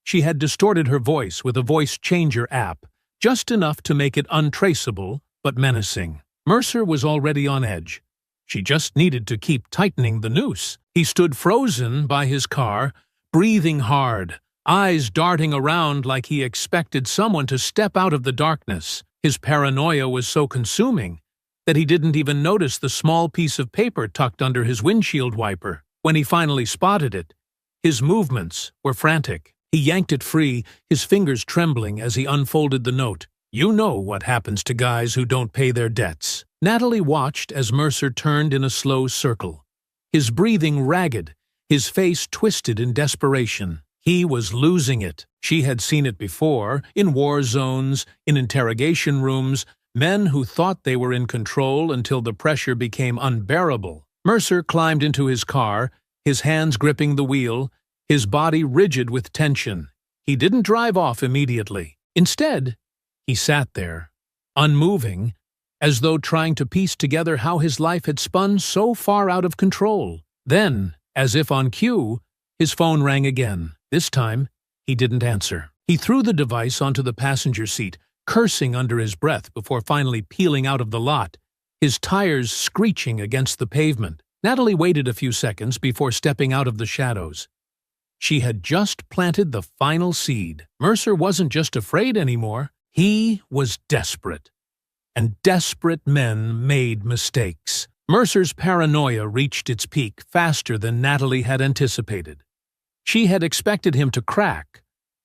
S1: She had distorted her voice with a voice changer app, just enough to make it untraceable but menacing. Mercer was already on edge. She just needed to keep tightening the noose. He stood frozen by his car, breathing hard, eyes darting around like he expected someone to step out of the darkness. His paranoia was so consuming that he didn't even notice the small piece of paper tucked under his windshield wiper. When he finally spotted it, his movements were frantic. He yanked it free, his fingers trembling as he unfolded the note. "You know what happens to guys who don't pay their debts." Natalie watched as Mercer turned in a slow circle, his breathing ragged, his face twisted in desperation. He was losing it. She had seen it before, in war zones, in interrogation rooms, men who thought they were in control until the pressure became unbearable. Mercer climbed into his car, his hands gripping the wheel, his body rigid with tension. He didn't drive off immediately. Instead, he sat there, unmoving, as though trying to piece together how his life had spun so far out of control. Then, as if on cue, his phone rang again. This time, he didn't answer. He threw the device onto the passenger seat, cursing under his breath before finally peeling out of the lot, his tires screeching against the pavement. Natalie waited a few seconds before stepping out of the shadows. She had just planted the final seed. Mercer wasn't just afraid anymore. He was desperate. And desperate men made mistakes. Mercer's paranoia reached its peak faster than Natalie had anticipated. She had expected him to crack,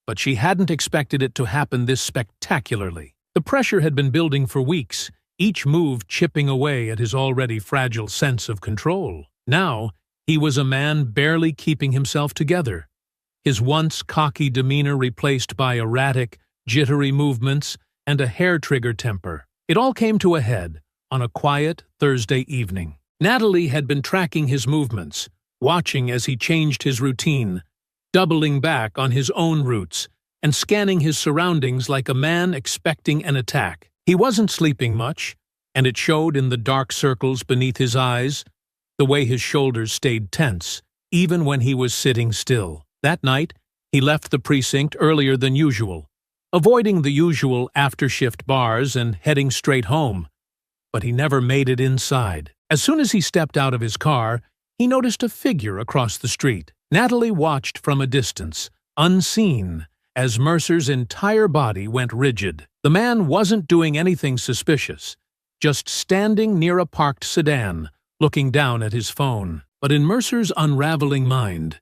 S1: but she hadn't expected it to happen this spectacularly. The pressure had been building for weeks, each move chipping away at his already fragile sense of control. Now, he was a man barely keeping himself together, his once cocky demeanor replaced by erratic, jittery movements and a hair-trigger temper. It all came to a head on a quiet Thursday evening. Natalie had been tracking his movements, watching as he changed his routine, doubling back on his own routes, and scanning his surroundings like a man expecting an attack. He wasn't sleeping much, and it showed in the dark circles beneath his eyes, the way his shoulders stayed tense, even when he was sitting still. That night, he left the precinct earlier than usual, avoiding the usual after-shift bars and heading straight home. But he never made it inside. As soon as he stepped out of his car, he noticed a figure across the street. Natalie watched from a distance, unseen, as Mercer's entire body went rigid. The man wasn't doing anything suspicious, just standing near a parked sedan, looking down at his phone. But in Mercer's unraveling mind,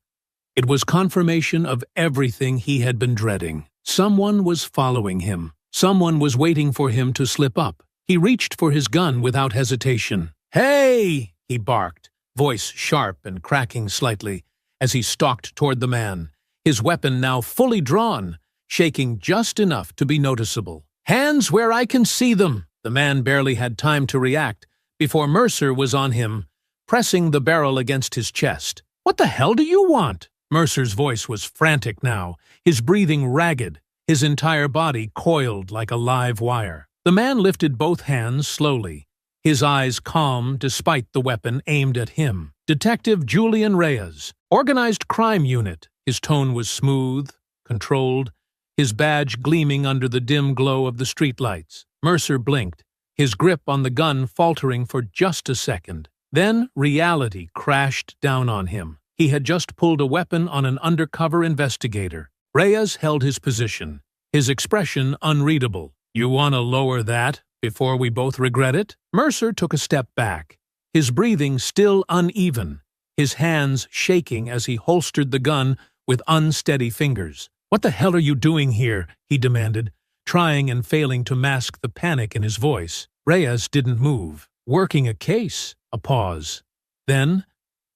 S1: it was confirmation of everything he had been dreading. Someone was following him. Someone was waiting for him to slip up. He reached for his gun without hesitation. "Hey!" he barked, voice sharp and cracking slightly, as he stalked toward the man, his weapon now fully drawn, shaking just enough to be noticeable. "Hands where I can see them!" The man barely had time to react before Mercer was on him, pressing the barrel against his chest. "What the hell do you want?" Mercer's voice was frantic now, his breathing ragged, his entire body coiled like a live wire. The man lifted both hands slowly, his eyes calm despite the weapon aimed at him. "Detective Julian Reyes, Organized Crime Unit." His tone was smooth, controlled, his badge gleaming under the dim glow of the streetlights. Mercer blinked, his grip on the gun faltering for just a second. Then reality crashed down on him. He had just pulled a weapon on an undercover investigator. Reyes held his position, his expression unreadable. "You want to lower that before we both regret it?" Mercer took a step back, his breathing still uneven, his hands shaking as he holstered the gun with unsteady fingers. "What the hell are you doing here?" he demanded, trying and failing to mask the panic in his voice. Reyes didn't move. "Working a case." A pause. Then,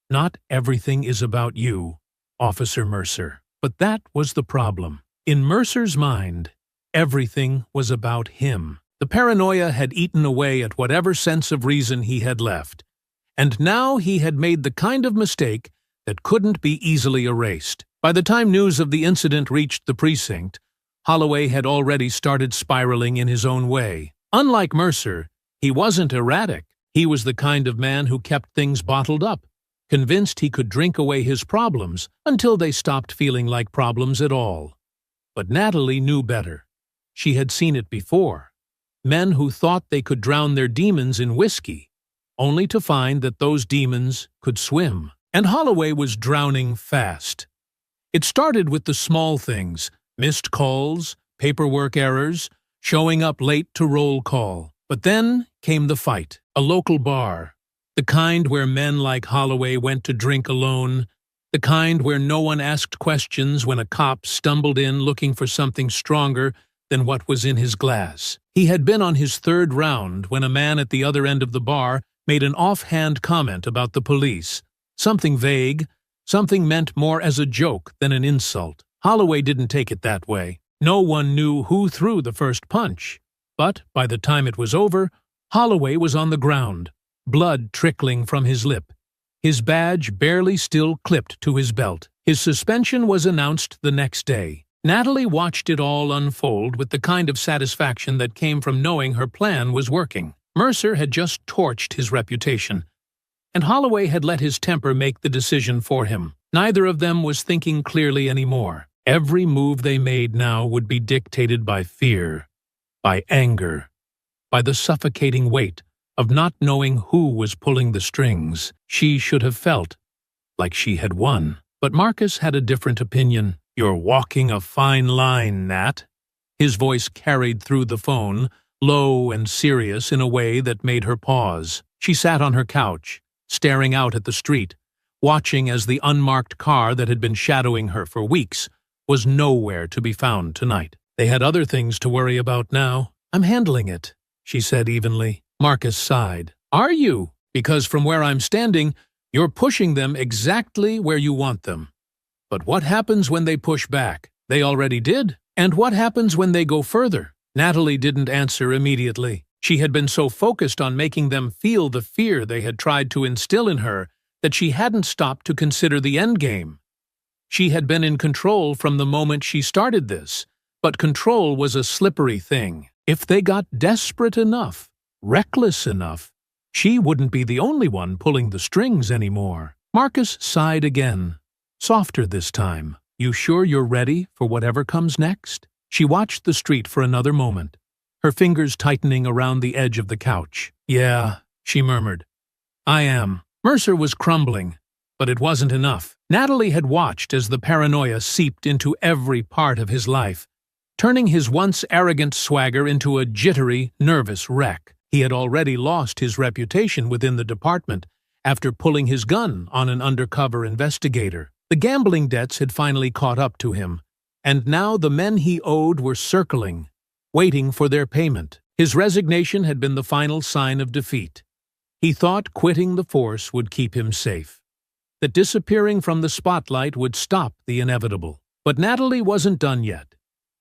S1: "Not everything is about you, Officer Mercer." But that was the problem. In Mercer's mind, everything was about him. The paranoia had eaten away at whatever sense of reason he had left, and now he had made the kind of mistake that couldn't be easily erased. By the time news of the incident reached the precinct, Holloway had already started spiraling in his own way. Unlike Mercer, he wasn't erratic. He was the kind of man who kept things bottled up, convinced he could drink away his problems until they stopped feeling like problems at all. But Natalie knew better. She had seen it before. Men who thought they could drown their demons in whiskey, only to find that those demons could swim. And Holloway was drowning fast. It started with the small things: missed calls, paperwork errors, showing up late to roll call. But then came the fight. A local bar. The kind where men like Holloway went to drink alone. The kind where no one asked questions when a cop stumbled in looking for something stronger than what was in his glass. He had been on his third round when a man at the other end of the bar made an offhand comment about the police. Something vague, something meant more as a joke than an insult. Holloway didn't take it that way. No one knew who threw the first punch. But by the time it was over, Holloway was on the ground, blood trickling from his lip, his badge barely still clipped to his belt. His suspension was announced the next day. Natalie watched it all unfold with the kind of satisfaction that came from knowing her plan was working. Mercer had just torched his reputation, and Holloway had let his temper make the decision for him. Neither of them was thinking clearly anymore. Every move they made now would be dictated by fear, by anger, by the suffocating weight of not knowing who was pulling the strings. She should have felt like she had won. But Marcus had a different opinion. "You're walking a fine line, Nat." His voice carried through the phone, low and serious in a way that made her pause. She sat on her couch, staring out at the street, watching as the unmarked car that had been shadowing her for weeks was nowhere to be found tonight. They had other things to worry about now. "I'm handling it," she said evenly. Marcus sighed. "Are you? Because from where I'm standing, you're pushing them exactly where you want them. But what happens when they push back? They already did. And what happens when they go further?" Natalie didn't answer immediately. She had been so focused on making them feel the fear they had tried to instill in her that she hadn't stopped to consider the endgame. She had been in control from the moment she started this, but control was a slippery thing. If they got desperate enough, reckless enough, she wouldn't be the only one pulling the strings anymore. Marcus sighed again, softer this time. "You sure you're ready for whatever comes next?" She watched the street for another moment, her fingers tightening around the edge of the couch. "Yeah," she murmured. "I am." Mercer was crumbling, But it wasn't enough. Natalie had watched as the paranoia seeped into every part of his life, turning his once arrogant swagger into a jittery, nervous wreck. He had already lost his reputation within the department after pulling his gun on an undercover investigator. The gambling debts had finally caught up to him, and now the men he owed were circling, waiting for their payment. His resignation had been the final sign of defeat. He thought quitting the force would keep him safe, that disappearing from the spotlight would stop the inevitable. But Natalie wasn't done yet.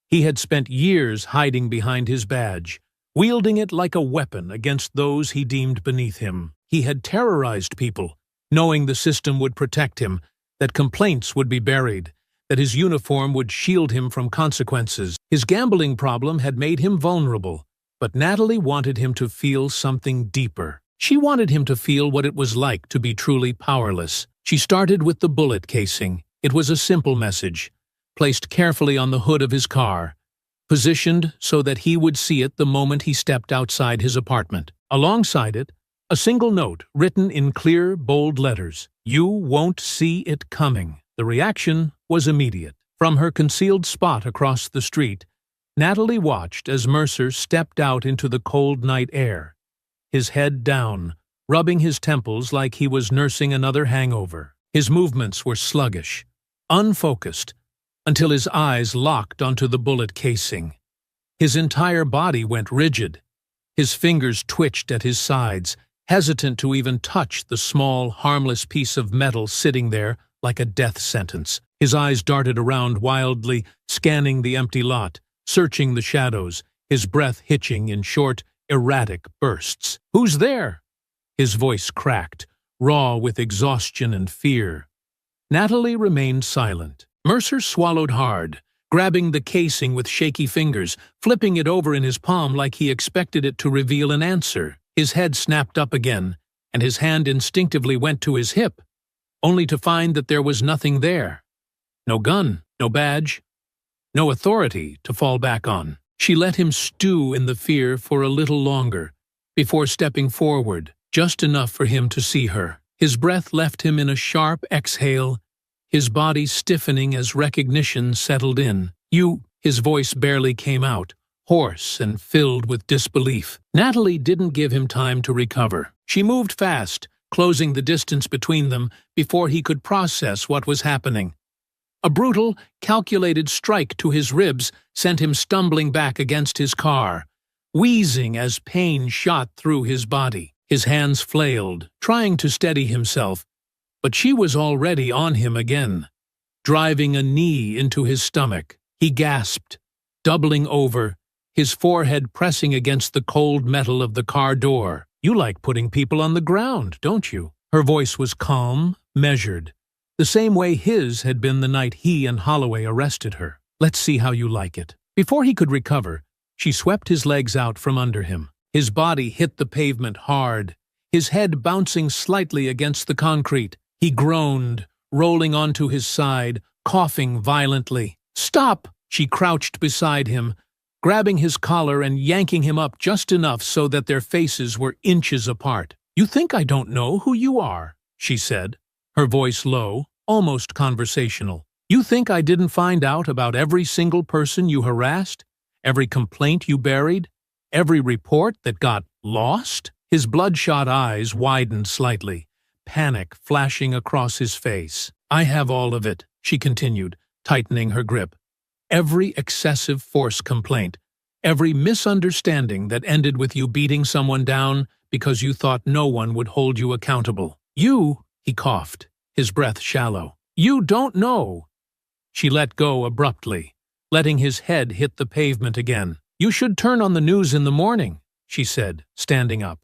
S1: He had spent years hiding behind his badge, wielding it like a weapon against those he deemed beneath him. He had terrorized people, knowing the system would protect him, that complaints would be buried, that his uniform would shield him from consequences. His gambling problem had made him vulnerable, but Natalie wanted him to feel something deeper. She wanted him to feel what it was like to be truly powerless. She started with the bullet casing. It was a simple message, placed carefully on the hood of his car, positioned so that he would see it the moment he stepped outside his apartment. Alongside it, a single note written in clear, bold letters. "You won't see it coming." The reaction was immediate. From her concealed spot across the street, Natalie watched as Mercer stepped out into the cold night air, his head down, rubbing his temples like he was nursing another hangover. His movements were sluggish, unfocused, until his eyes locked onto the bullet casing. His entire body went rigid. His fingers twitched at his sides, hesitant to even touch the small, harmless piece of metal sitting there like a death sentence. His eyes darted around wildly, scanning the empty lot, searching the shadows, his breath hitching in short, erratic bursts. "Who's there?" His voice cracked, raw with exhaustion and fear. Natalie remained silent. Mercer swallowed hard, grabbing the casing with shaky fingers, flipping it over in his palm like he expected it to reveal an answer. His head snapped up again, and his hand instinctively went to his hip, only to find that there was nothing there. No gun, no badge, no authority to fall back on. She let him stew in the fear for a little longer, before stepping forward, just enough for him to see her. His breath left him in a sharp exhale, his body stiffening as recognition settled in. "You," his voice barely came out, hoarse and filled with disbelief. Natalie didn't give him time to recover. She moved fast, closing the distance between them before he could process what was happening. A brutal, calculated strike to his ribs sent him stumbling back against his car, wheezing as pain shot through his body. His hands flailed, trying to steady himself, but she was already on him again, driving a knee into his stomach. He gasped, doubling over, his forehead pressing against the cold metal of the car door. "You like putting people on the ground, don't you?" Her voice was calm, measured, the same way his had been the night he and Holloway arrested her. "Let's see how you like it." Before he could recover, she swept his legs out from under him. His body hit the pavement hard, his head bouncing slightly against the concrete. He groaned, rolling onto his side, coughing violently. "Stop!" She crouched beside him, grabbing his collar and yanking him up just enough so that their faces were inches apart. "You think I don't know who you are," she said, her voice low, almost conversational. "You think I didn't find out about every single person you harassed, every complaint you buried, every report that got lost?" His bloodshot eyes widened slightly, panic flashing across his face. "I have all of it," she continued, tightening her grip. "Every excessive force complaint, every misunderstanding that ended with you beating someone down because you thought no one would hold you accountable. You," he coughed, his breath shallow, "you don't know." She let go abruptly, letting his head hit the pavement again. "You should turn on the news in the morning," she said, standing up.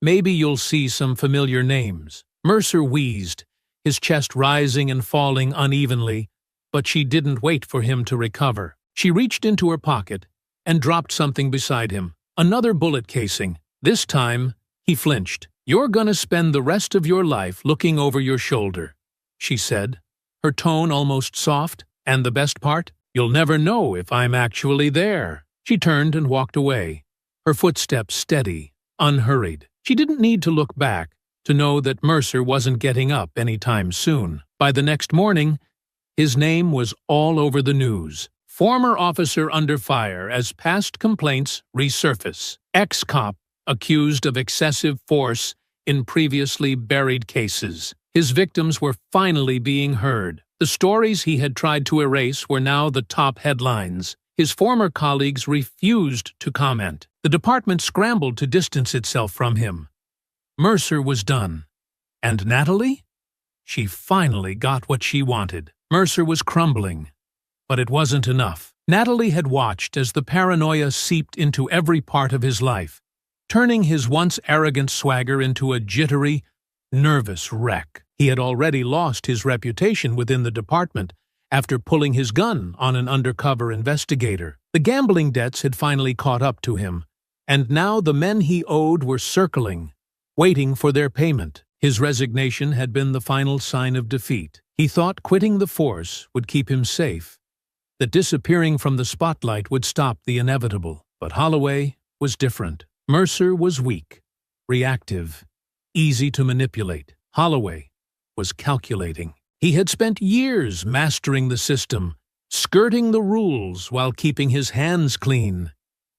S1: "Maybe you'll see some familiar names." Mercer wheezed, his chest rising and falling unevenly, but she didn't wait for him to recover. She reached into her pocket and dropped something beside him. Another bullet casing. This time, he flinched. "You're gonna spend the rest of your life looking over your shoulder," she said, her tone almost soft. "And the best part? You'll never know if I'm actually there." She turned and walked away, her footsteps steady, unhurried. She didn't need to look back. to know that Mercer wasn't getting up anytime soon. By the next morning, his name was all over the news. Former officer under fire as past complaints resurface. Ex-cop accused of excessive force in previously buried cases. His victims were finally being heard. The stories he had tried to erase were now the top headlines. His former colleagues refused to comment. The department scrambled to distance itself from him. Mercer was done. And Natalie? She finally got what she wanted. Mercer was crumbling. But it wasn't enough. Natalie had watched as the paranoia seeped into every part of his life, turning his once arrogant swagger into a jittery, nervous wreck. He had already lost his reputation within the department after pulling his gun on an undercover investigator. The gambling debts had finally caught up to him, and now the men he owed were circling, waiting for their payment. His resignation had been the final sign of defeat. He thought quitting the force would keep him safe, that disappearing from the spotlight would stop the inevitable. But Holloway was different. Mercer was weak, reactive, easy to manipulate. Holloway was calculating. He had spent years mastering the system, skirting the rules while keeping his hands clean.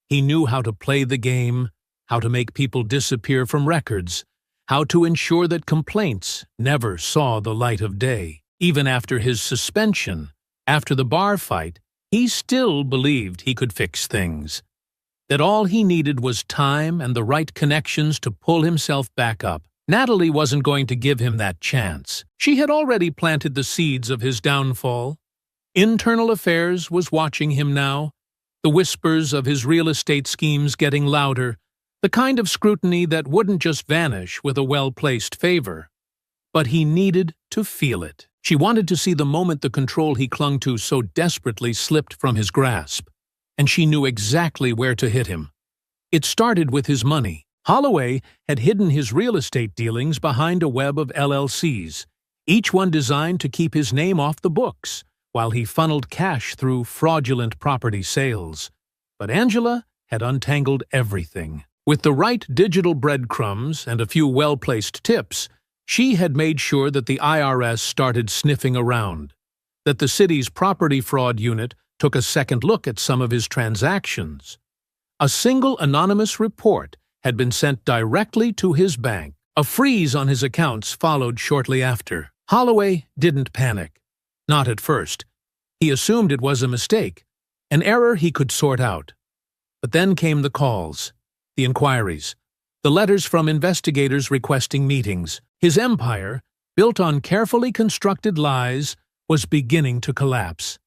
S1: He knew how to play the game, how to make people disappear from records, how to ensure that complaints never saw the light of day. Even after his suspension, after the bar fight, he still believed he could fix things. That all he needed was time and the right connections to pull himself back up. Natalie wasn't going to give him that chance. She had already planted the seeds of his downfall. Internal Affairs was watching him now, the whispers of his real estate schemes getting louder, the kind of scrutiny that wouldn't just vanish with a well-placed favor. But he needed to feel it. She wanted to see the moment the control he clung to so desperately slipped from his grasp, and she knew exactly where to hit him. It started with his money. Holloway had hidden his real estate dealings behind a web of LLCs, each one designed to keep his name off the books, while he funneled cash through fraudulent property sales. But Angela had untangled everything. With the right digital breadcrumbs and a few well-placed tips, she had made sure that the IRS started sniffing around, that the city's property fraud unit took a second look at some of his transactions. A single anonymous report had been sent directly to his bank. A freeze on his accounts followed shortly after. Holloway didn't panic. Not at first. He assumed it was a mistake, an error he could sort out. But then came the calls, the inquiries, the letters from investigators requesting meetings. His empire, built on carefully constructed lies, was beginning to collapse.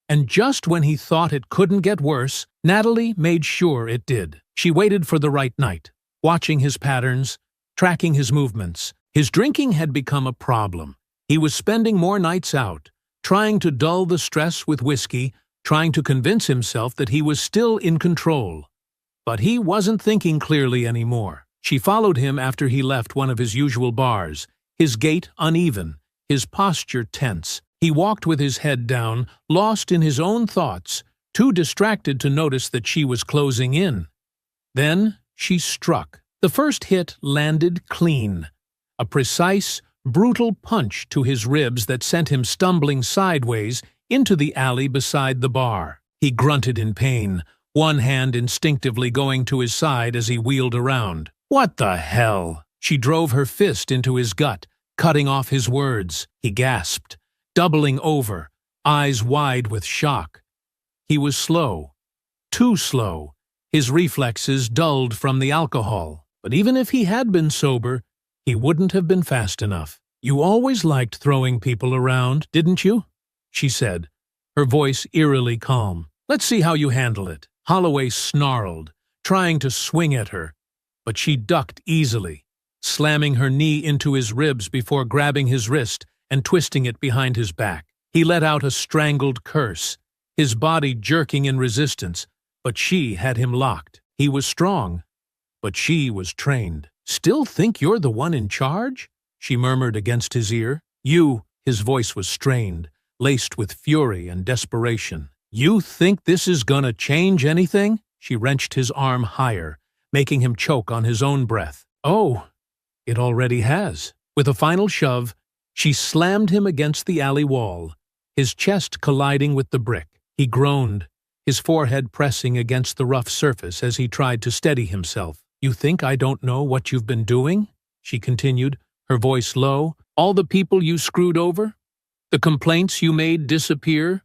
S1: And just when he thought it couldn't get worse, Natalie made sure it did. She waited for the right night, watching his patterns, tracking his movements. His drinking had become a problem. He was spending more nights out, trying to dull the stress with whiskey, trying to convince himself that he was still in control. But he wasn't thinking clearly anymore. She followed him after he left one of his usual bars, his gait uneven, his posture tense. He walked with his head down, lost in his own thoughts, too distracted to notice that she was closing in. Then she struck. The first hit landed clean, a precise, brutal punch to his ribs that sent him stumbling sideways into the alley beside the bar. He grunted in pain, one hand instinctively going to his side as he wheeled around. "What the hell?" She drove her fist into his gut, cutting off his words. He gasped, doubling over, eyes wide with shock. He was slow, too slow, his reflexes dulled from the alcohol. But even if he had been sober, he wouldn't have been fast enough. "You always liked throwing people around, didn't you?" she said, her voice eerily calm. "Let's see how you handle it." Holloway snarled, trying to swing at her, but she ducked easily, slamming her knee into his ribs before grabbing his wrist and twisting it behind his back. He let out a strangled curse, his body jerking in resistance, but she had him locked. He was strong, but she was trained. "Still think you're the one in charge?" she murmured against his ear. "You," his voice was strained, laced with fury and desperation. "You think this is gonna change anything?" She wrenched his arm higher, making him choke on his own breath. "Oh, It already has. With a final shove, she slammed him against the alley wall, his chest colliding with the brick. He groaned, his forehead pressing against the rough surface as he tried to steady himself. "You think I don't know what you've been doing?" she continued, her voice low. "All the people you screwed over? The complaints you made disappear?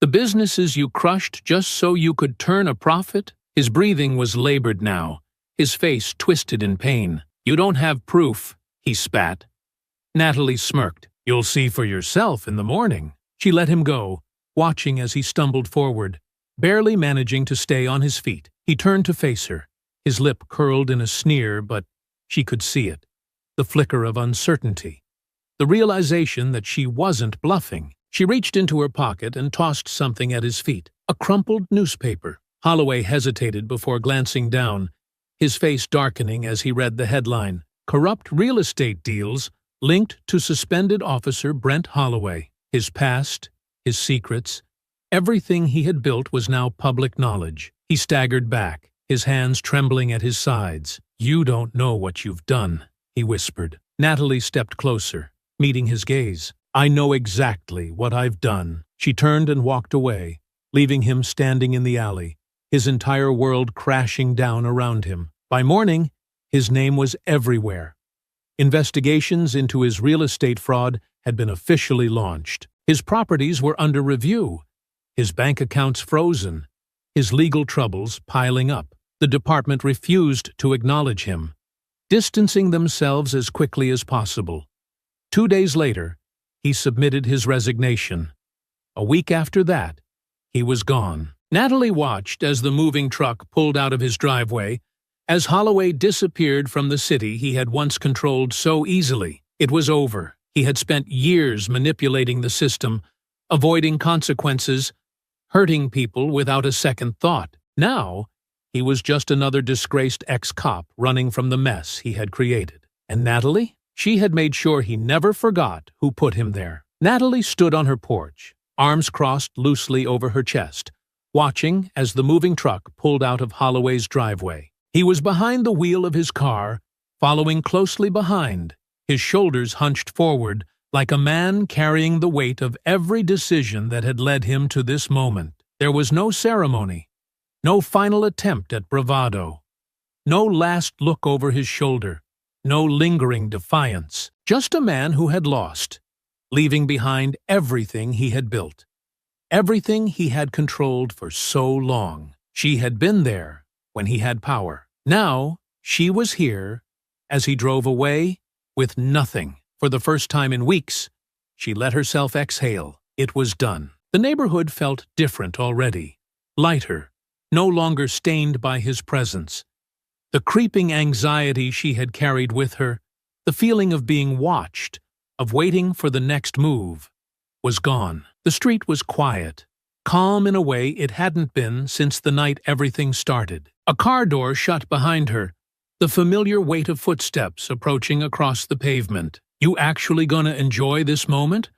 S1: The businesses you crushed just so you could turn a profit?" His breathing was labored now, his face twisted in pain. "You don't have proof," he spat. Natalie smirked. "You'll see for yourself in the morning." She let him go, watching as he stumbled forward, barely managing to stay on his feet. He turned to face her, his lip curled in a sneer, but she could see it. The flicker of uncertainty. The realization that she wasn't bluffing. She reached into her pocket and tossed something at his feet. A crumpled newspaper. Holloway hesitated before glancing down, his face darkening as he read the headline. "Corrupt real estate deals linked to suspended officer Brent Holloway." His past, his secrets, everything he had built was now public knowledge. He staggered back, his hands trembling at his sides. "You don't know what you've done," he whispered. Natalie stepped closer, meeting his gaze. "I know exactly what I've done." She turned and walked away, leaving him standing in the alley, his entire world crashing down around him. By morning, his name was everywhere. Investigations into his real estate fraud had been officially launched. His properties were under review, his bank accounts frozen, his legal troubles piling up. The department refused to acknowledge him, distancing themselves as quickly as possible. 2 days later, he submitted his resignation. A week after that, he was gone. Natalie watched as the moving truck pulled out of his driveway, as Holloway disappeared from the city he had once controlled so easily. It was over. He had spent years manipulating the system, avoiding consequences, hurting people without a second thought. Now, he was just another disgraced ex-cop running from the mess he had created. And Natalie? She had made sure he never forgot who put him there. Natalie stood on her porch, arms crossed loosely over her chest, watching as the moving truck pulled out of Holloway's driveway. He was behind the wheel of his car, following closely behind, his shoulders hunched forward, like a man carrying the weight of every decision that had led him to this moment. There was no ceremony, no final attempt at bravado, no last look over his shoulder, no lingering defiance. Just a man who had lost, leaving behind everything he had built, everything he had controlled for so long. She had been there when he had power. Now, she was here as he drove away with nothing. For the first time in weeks, she let herself exhale. It was done. The neighborhood felt different already, lighter, no longer stained by his presence. The creeping anxiety she had carried with her, the feeling of being watched, of waiting for the next move, was gone. The street was quiet, calm in a way it hadn't been since the night everything started. A car door shut behind her, the familiar weight of footsteps approaching across the pavement. "You actually gonna enjoy this moment?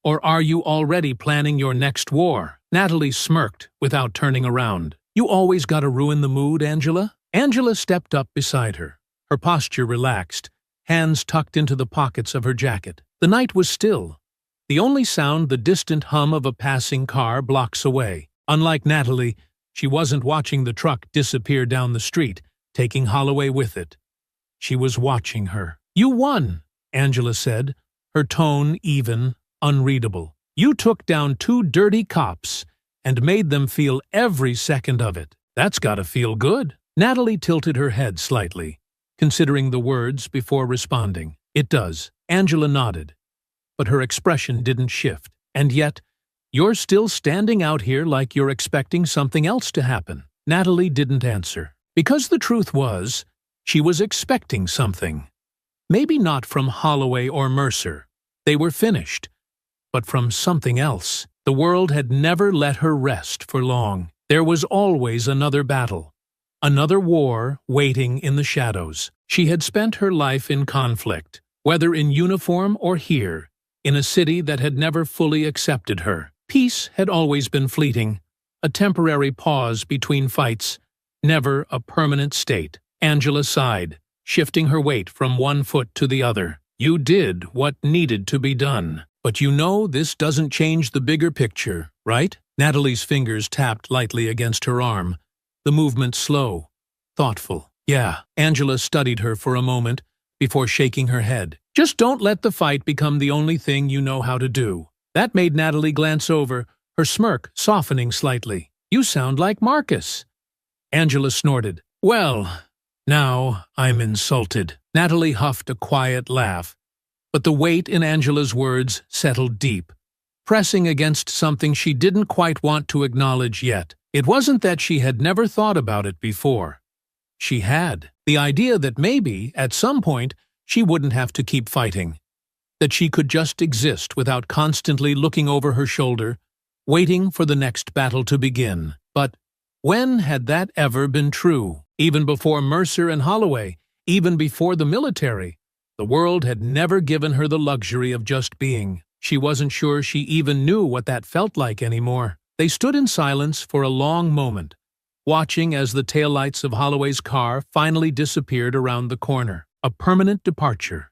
S1: Or are you already planning your next war?" Natalie smirked without turning around. "You always gotta ruin the mood, Angela?" Angela stepped up beside her, her posture relaxed, hands tucked into the pockets of her jacket. The night was still, the only sound the distant hum of a passing car blocks away. Unlike Natalie, she wasn't watching the truck disappear down the street, taking Holloway with it. She was watching her. "You won," Angela said, her tone even, unreadable. "You took down 2 dirty cops and made them feel every second of it. That's gotta feel good." Natalie tilted her head slightly, considering the words before responding. "It does." Angela nodded, but her expression didn't shift. "And yet, you're still standing out here like you're expecting something else to happen." Natalie didn't answer, because the truth was, she was expecting something. Maybe not from Holloway or Mercer. They were finished. But from something else. The world had never let her rest for long. There was always another battle, another war waiting in the shadows. She had spent her life in conflict, whether in uniform or here, in a city that had never fully accepted her. Peace had always been fleeting, a temporary pause between fights, never a permanent state. Angela sighed, shifting her weight from one foot to the other. You did what needed to be done. But you know this doesn't change the bigger picture, right? Natalie's fingers tapped lightly against her arm, the movement slow, thoughtful. Yeah, Angela studied her for a moment before shaking her head. Just don't let the fight become the only thing you know how to do. That made Natalie glance over, her smirk softening slightly. You sound like Marcus. Angela snorted. Well, now I'm insulted. Natalie huffed a quiet laugh, but the weight in Angela's words settled deep, pressing against something she didn't quite want to acknowledge yet. It wasn't that she had never thought about it before. She had. The idea that maybe, at some point, she wouldn't have to keep fighting. That she could just exist without constantly looking over her shoulder, waiting for the next battle to begin. But when had that ever been true? Even before Mercer and Holloway, even before the military, the world had never given her the luxury of just being. She wasn't sure she even knew what that felt like anymore. They stood in silence for a long moment, watching as the taillights of Holloway's car finally disappeared around the corner. A permanent departure.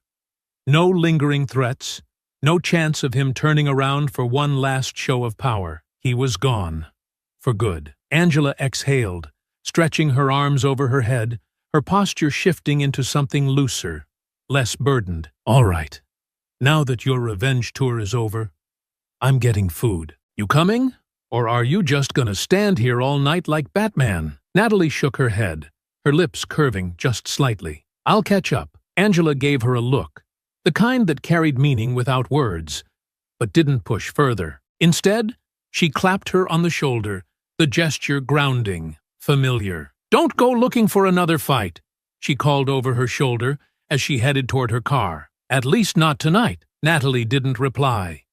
S1: No lingering threats, no chance of him turning around for one last show of power. He was gone. For good. Angela exhaled, stretching her arms over her head, her posture shifting into something looser, less burdened. All right. Now that your revenge tour is over, I'm getting food. You coming? Or are you just gonna stand here all night like Batman? Natalie shook her head, her lips curving just slightly. I'll catch up. Angela gave her a look, the kind that carried meaning without words, but didn't push further. Instead, she clapped her on the shoulder, the gesture grounding, familiar. Don't go looking for another fight, she called over her shoulder as she headed toward her car. At least not tonight. Natalie didn't reply,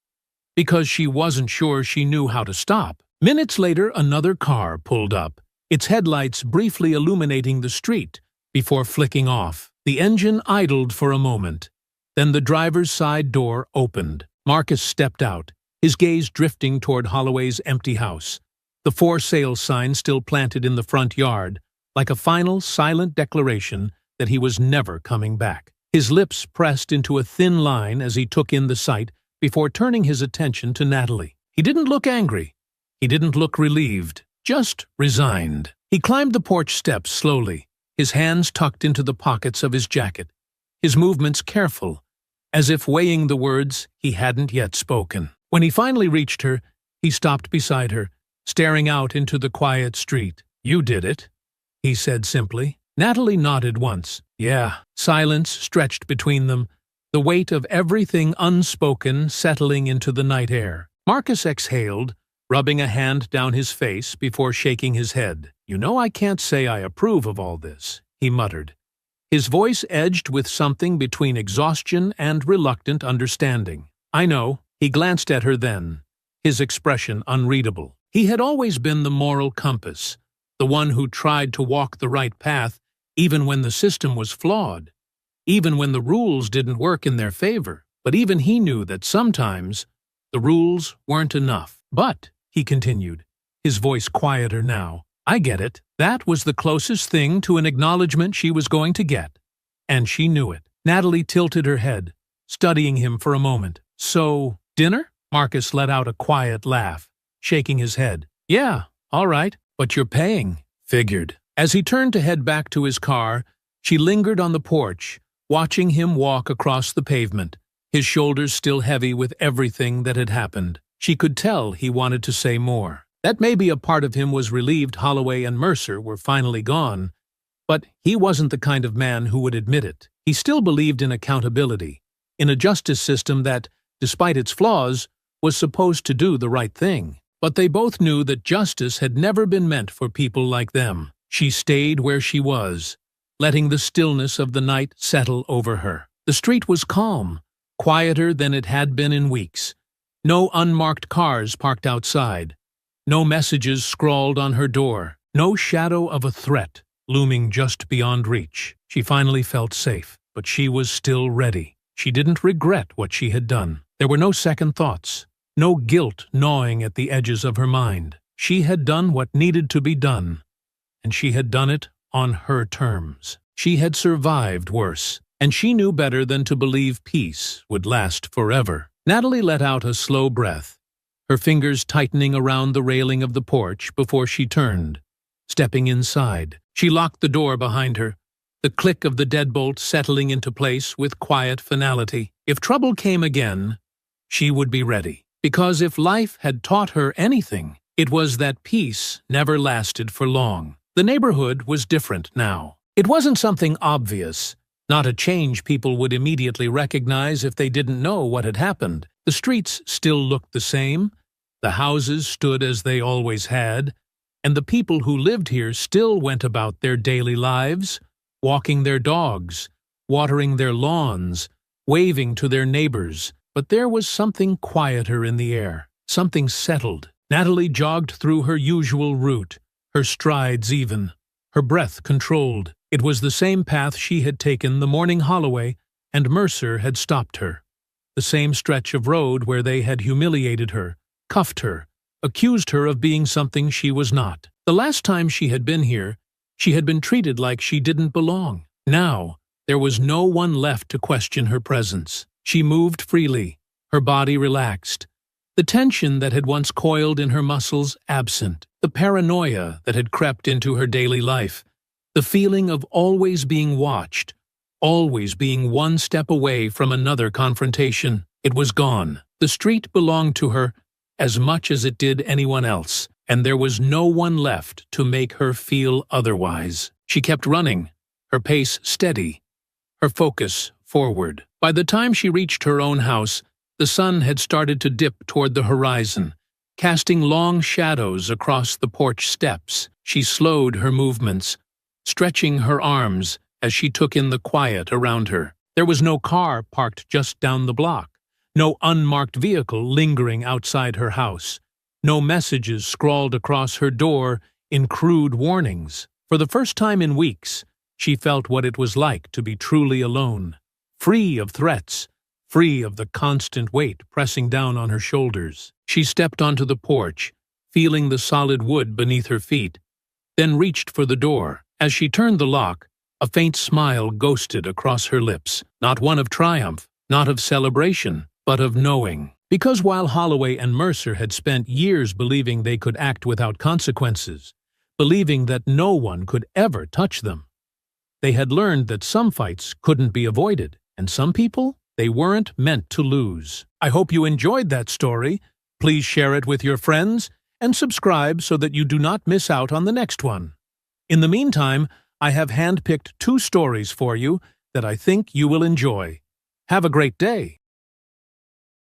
S1: because she wasn't sure she knew how to stop. Minutes later, another car pulled up, its headlights briefly illuminating the street before flicking off. The engine idled for a moment. Then the driver's side door opened. Marcus stepped out, his gaze drifting toward Holloway's empty house, the for sale sign still planted in the front yard, like a final, silent declaration that he was never coming back. His lips pressed into a thin line as he took in the sight before turning his attention to Natalie. He didn't look angry. He didn't look relieved, just resigned. He climbed the porch steps slowly, his hands tucked into the pockets of his jacket, his movements careful, as if weighing the words he hadn't yet spoken. When he finally reached her, he stopped beside her, staring out into the quiet street. You did it, he said simply. Natalie nodded once. Yeah. Silence stretched between them, the weight of everything unspoken settling into the night air. Marcus exhaled, rubbing a hand down his face before shaking his head. You know I can't say I approve of all this, he muttered. His voice edged with something between exhaustion and reluctant understanding. I know. He glanced at her then, his expression unreadable. He had always been the moral compass, the one who tried to walk the right path even when the system was flawed, even when the rules didn't work in their favor. But even he knew that sometimes the rules weren't enough. But, he continued, his voice quieter now, I get it. That was the closest thing to an acknowledgement she was going to get, and she knew it. Natalie tilted her head, studying him for a moment. So, dinner? Marcus let out a quiet laugh, shaking his head. Yeah, all right, but you're paying. Figured. As he turned to head back to his car, she lingered on the porch, watching him walk across the pavement, his shoulders still heavy with everything that had happened. She could tell he wanted to say more. That maybe a part of him was relieved Holloway and Mercer were finally gone, but he wasn't the kind of man who would admit it. He still believed in accountability, in a justice system that, despite its flaws, was supposed to do the right thing. But they both knew that justice had never been meant for people like them. She stayed where she was, letting the stillness of the night settle over her. The street was calm, quieter than it had been in weeks. No unmarked cars parked outside, no messages scrawled on her door, no shadow of a threat looming just beyond reach. She finally felt safe, but she was still ready. She didn't regret what she had done. There were no second thoughts, no guilt gnawing at the edges of her mind. She had done what needed to be done, and she had done it on her terms. She had survived worse, and she knew better than to believe peace would last forever. Natalie let out a slow breath, her fingers tightening around the railing of the porch before she turned. Stepping inside, she locked the door behind her, the click of the deadbolt settling into place with quiet finality. If trouble came again, she would be ready. Because if life had taught her anything, it was that peace never lasted for long. The neighborhood was different now. It wasn't something obvious, not a change people would immediately recognize if they didn't know what had happened. The streets still looked the same, the houses stood as they always had, and the people who lived here still went about their daily lives, walking their dogs, watering their lawns, waving to their neighbors. But there was something quieter in the air, something settled. Natalie jogged through her usual route, her strides even, her breath controlled. It was the same path she had taken the morning Holloway and Mercer had stopped her. The same stretch of road where they had humiliated her, cuffed her, accused her of being something she was not. The last time she had been here, she had been treated like she didn't belong. Now, there was no one left to question her presence. She moved freely, her body relaxed, the tension that had once coiled in her muscles absent, the paranoia that had crept into her daily life, the feeling of always being watched, always being one step away from another confrontation. It was gone. The street belonged to her as much as it did anyone else, and there was no one left to make her feel otherwise. She kept running, her pace steady, her focus forward. By the time she reached her own house, the sun had started to dip toward the horizon, casting long shadows across the porch steps. She slowed her movements, stretching her arms as she took in the quiet around her. There was no car parked just down the block, no unmarked vehicle lingering outside her house, no messages scrawled across her door in crude warnings. For the first time in weeks, she felt what it was like to be truly alone, free of threats, free of the constant weight pressing down on her shoulders. She stepped onto the porch, feeling the solid wood beneath her feet, then reached for the door. As she turned the lock, a faint smile ghosted across her lips, not one of triumph, not of celebration, but of knowing. Because while Holloway and Mercer had spent years believing they could act without consequences, believing that no one could ever touch them, they had learned that some fights couldn't be avoided, and some people, they weren't meant to lose. I hope you enjoyed that story. Please share it with your friends and subscribe so that you do not miss out on the next one. In the meantime, I have handpicked 2 stories for you that I think you will enjoy. Have a great day.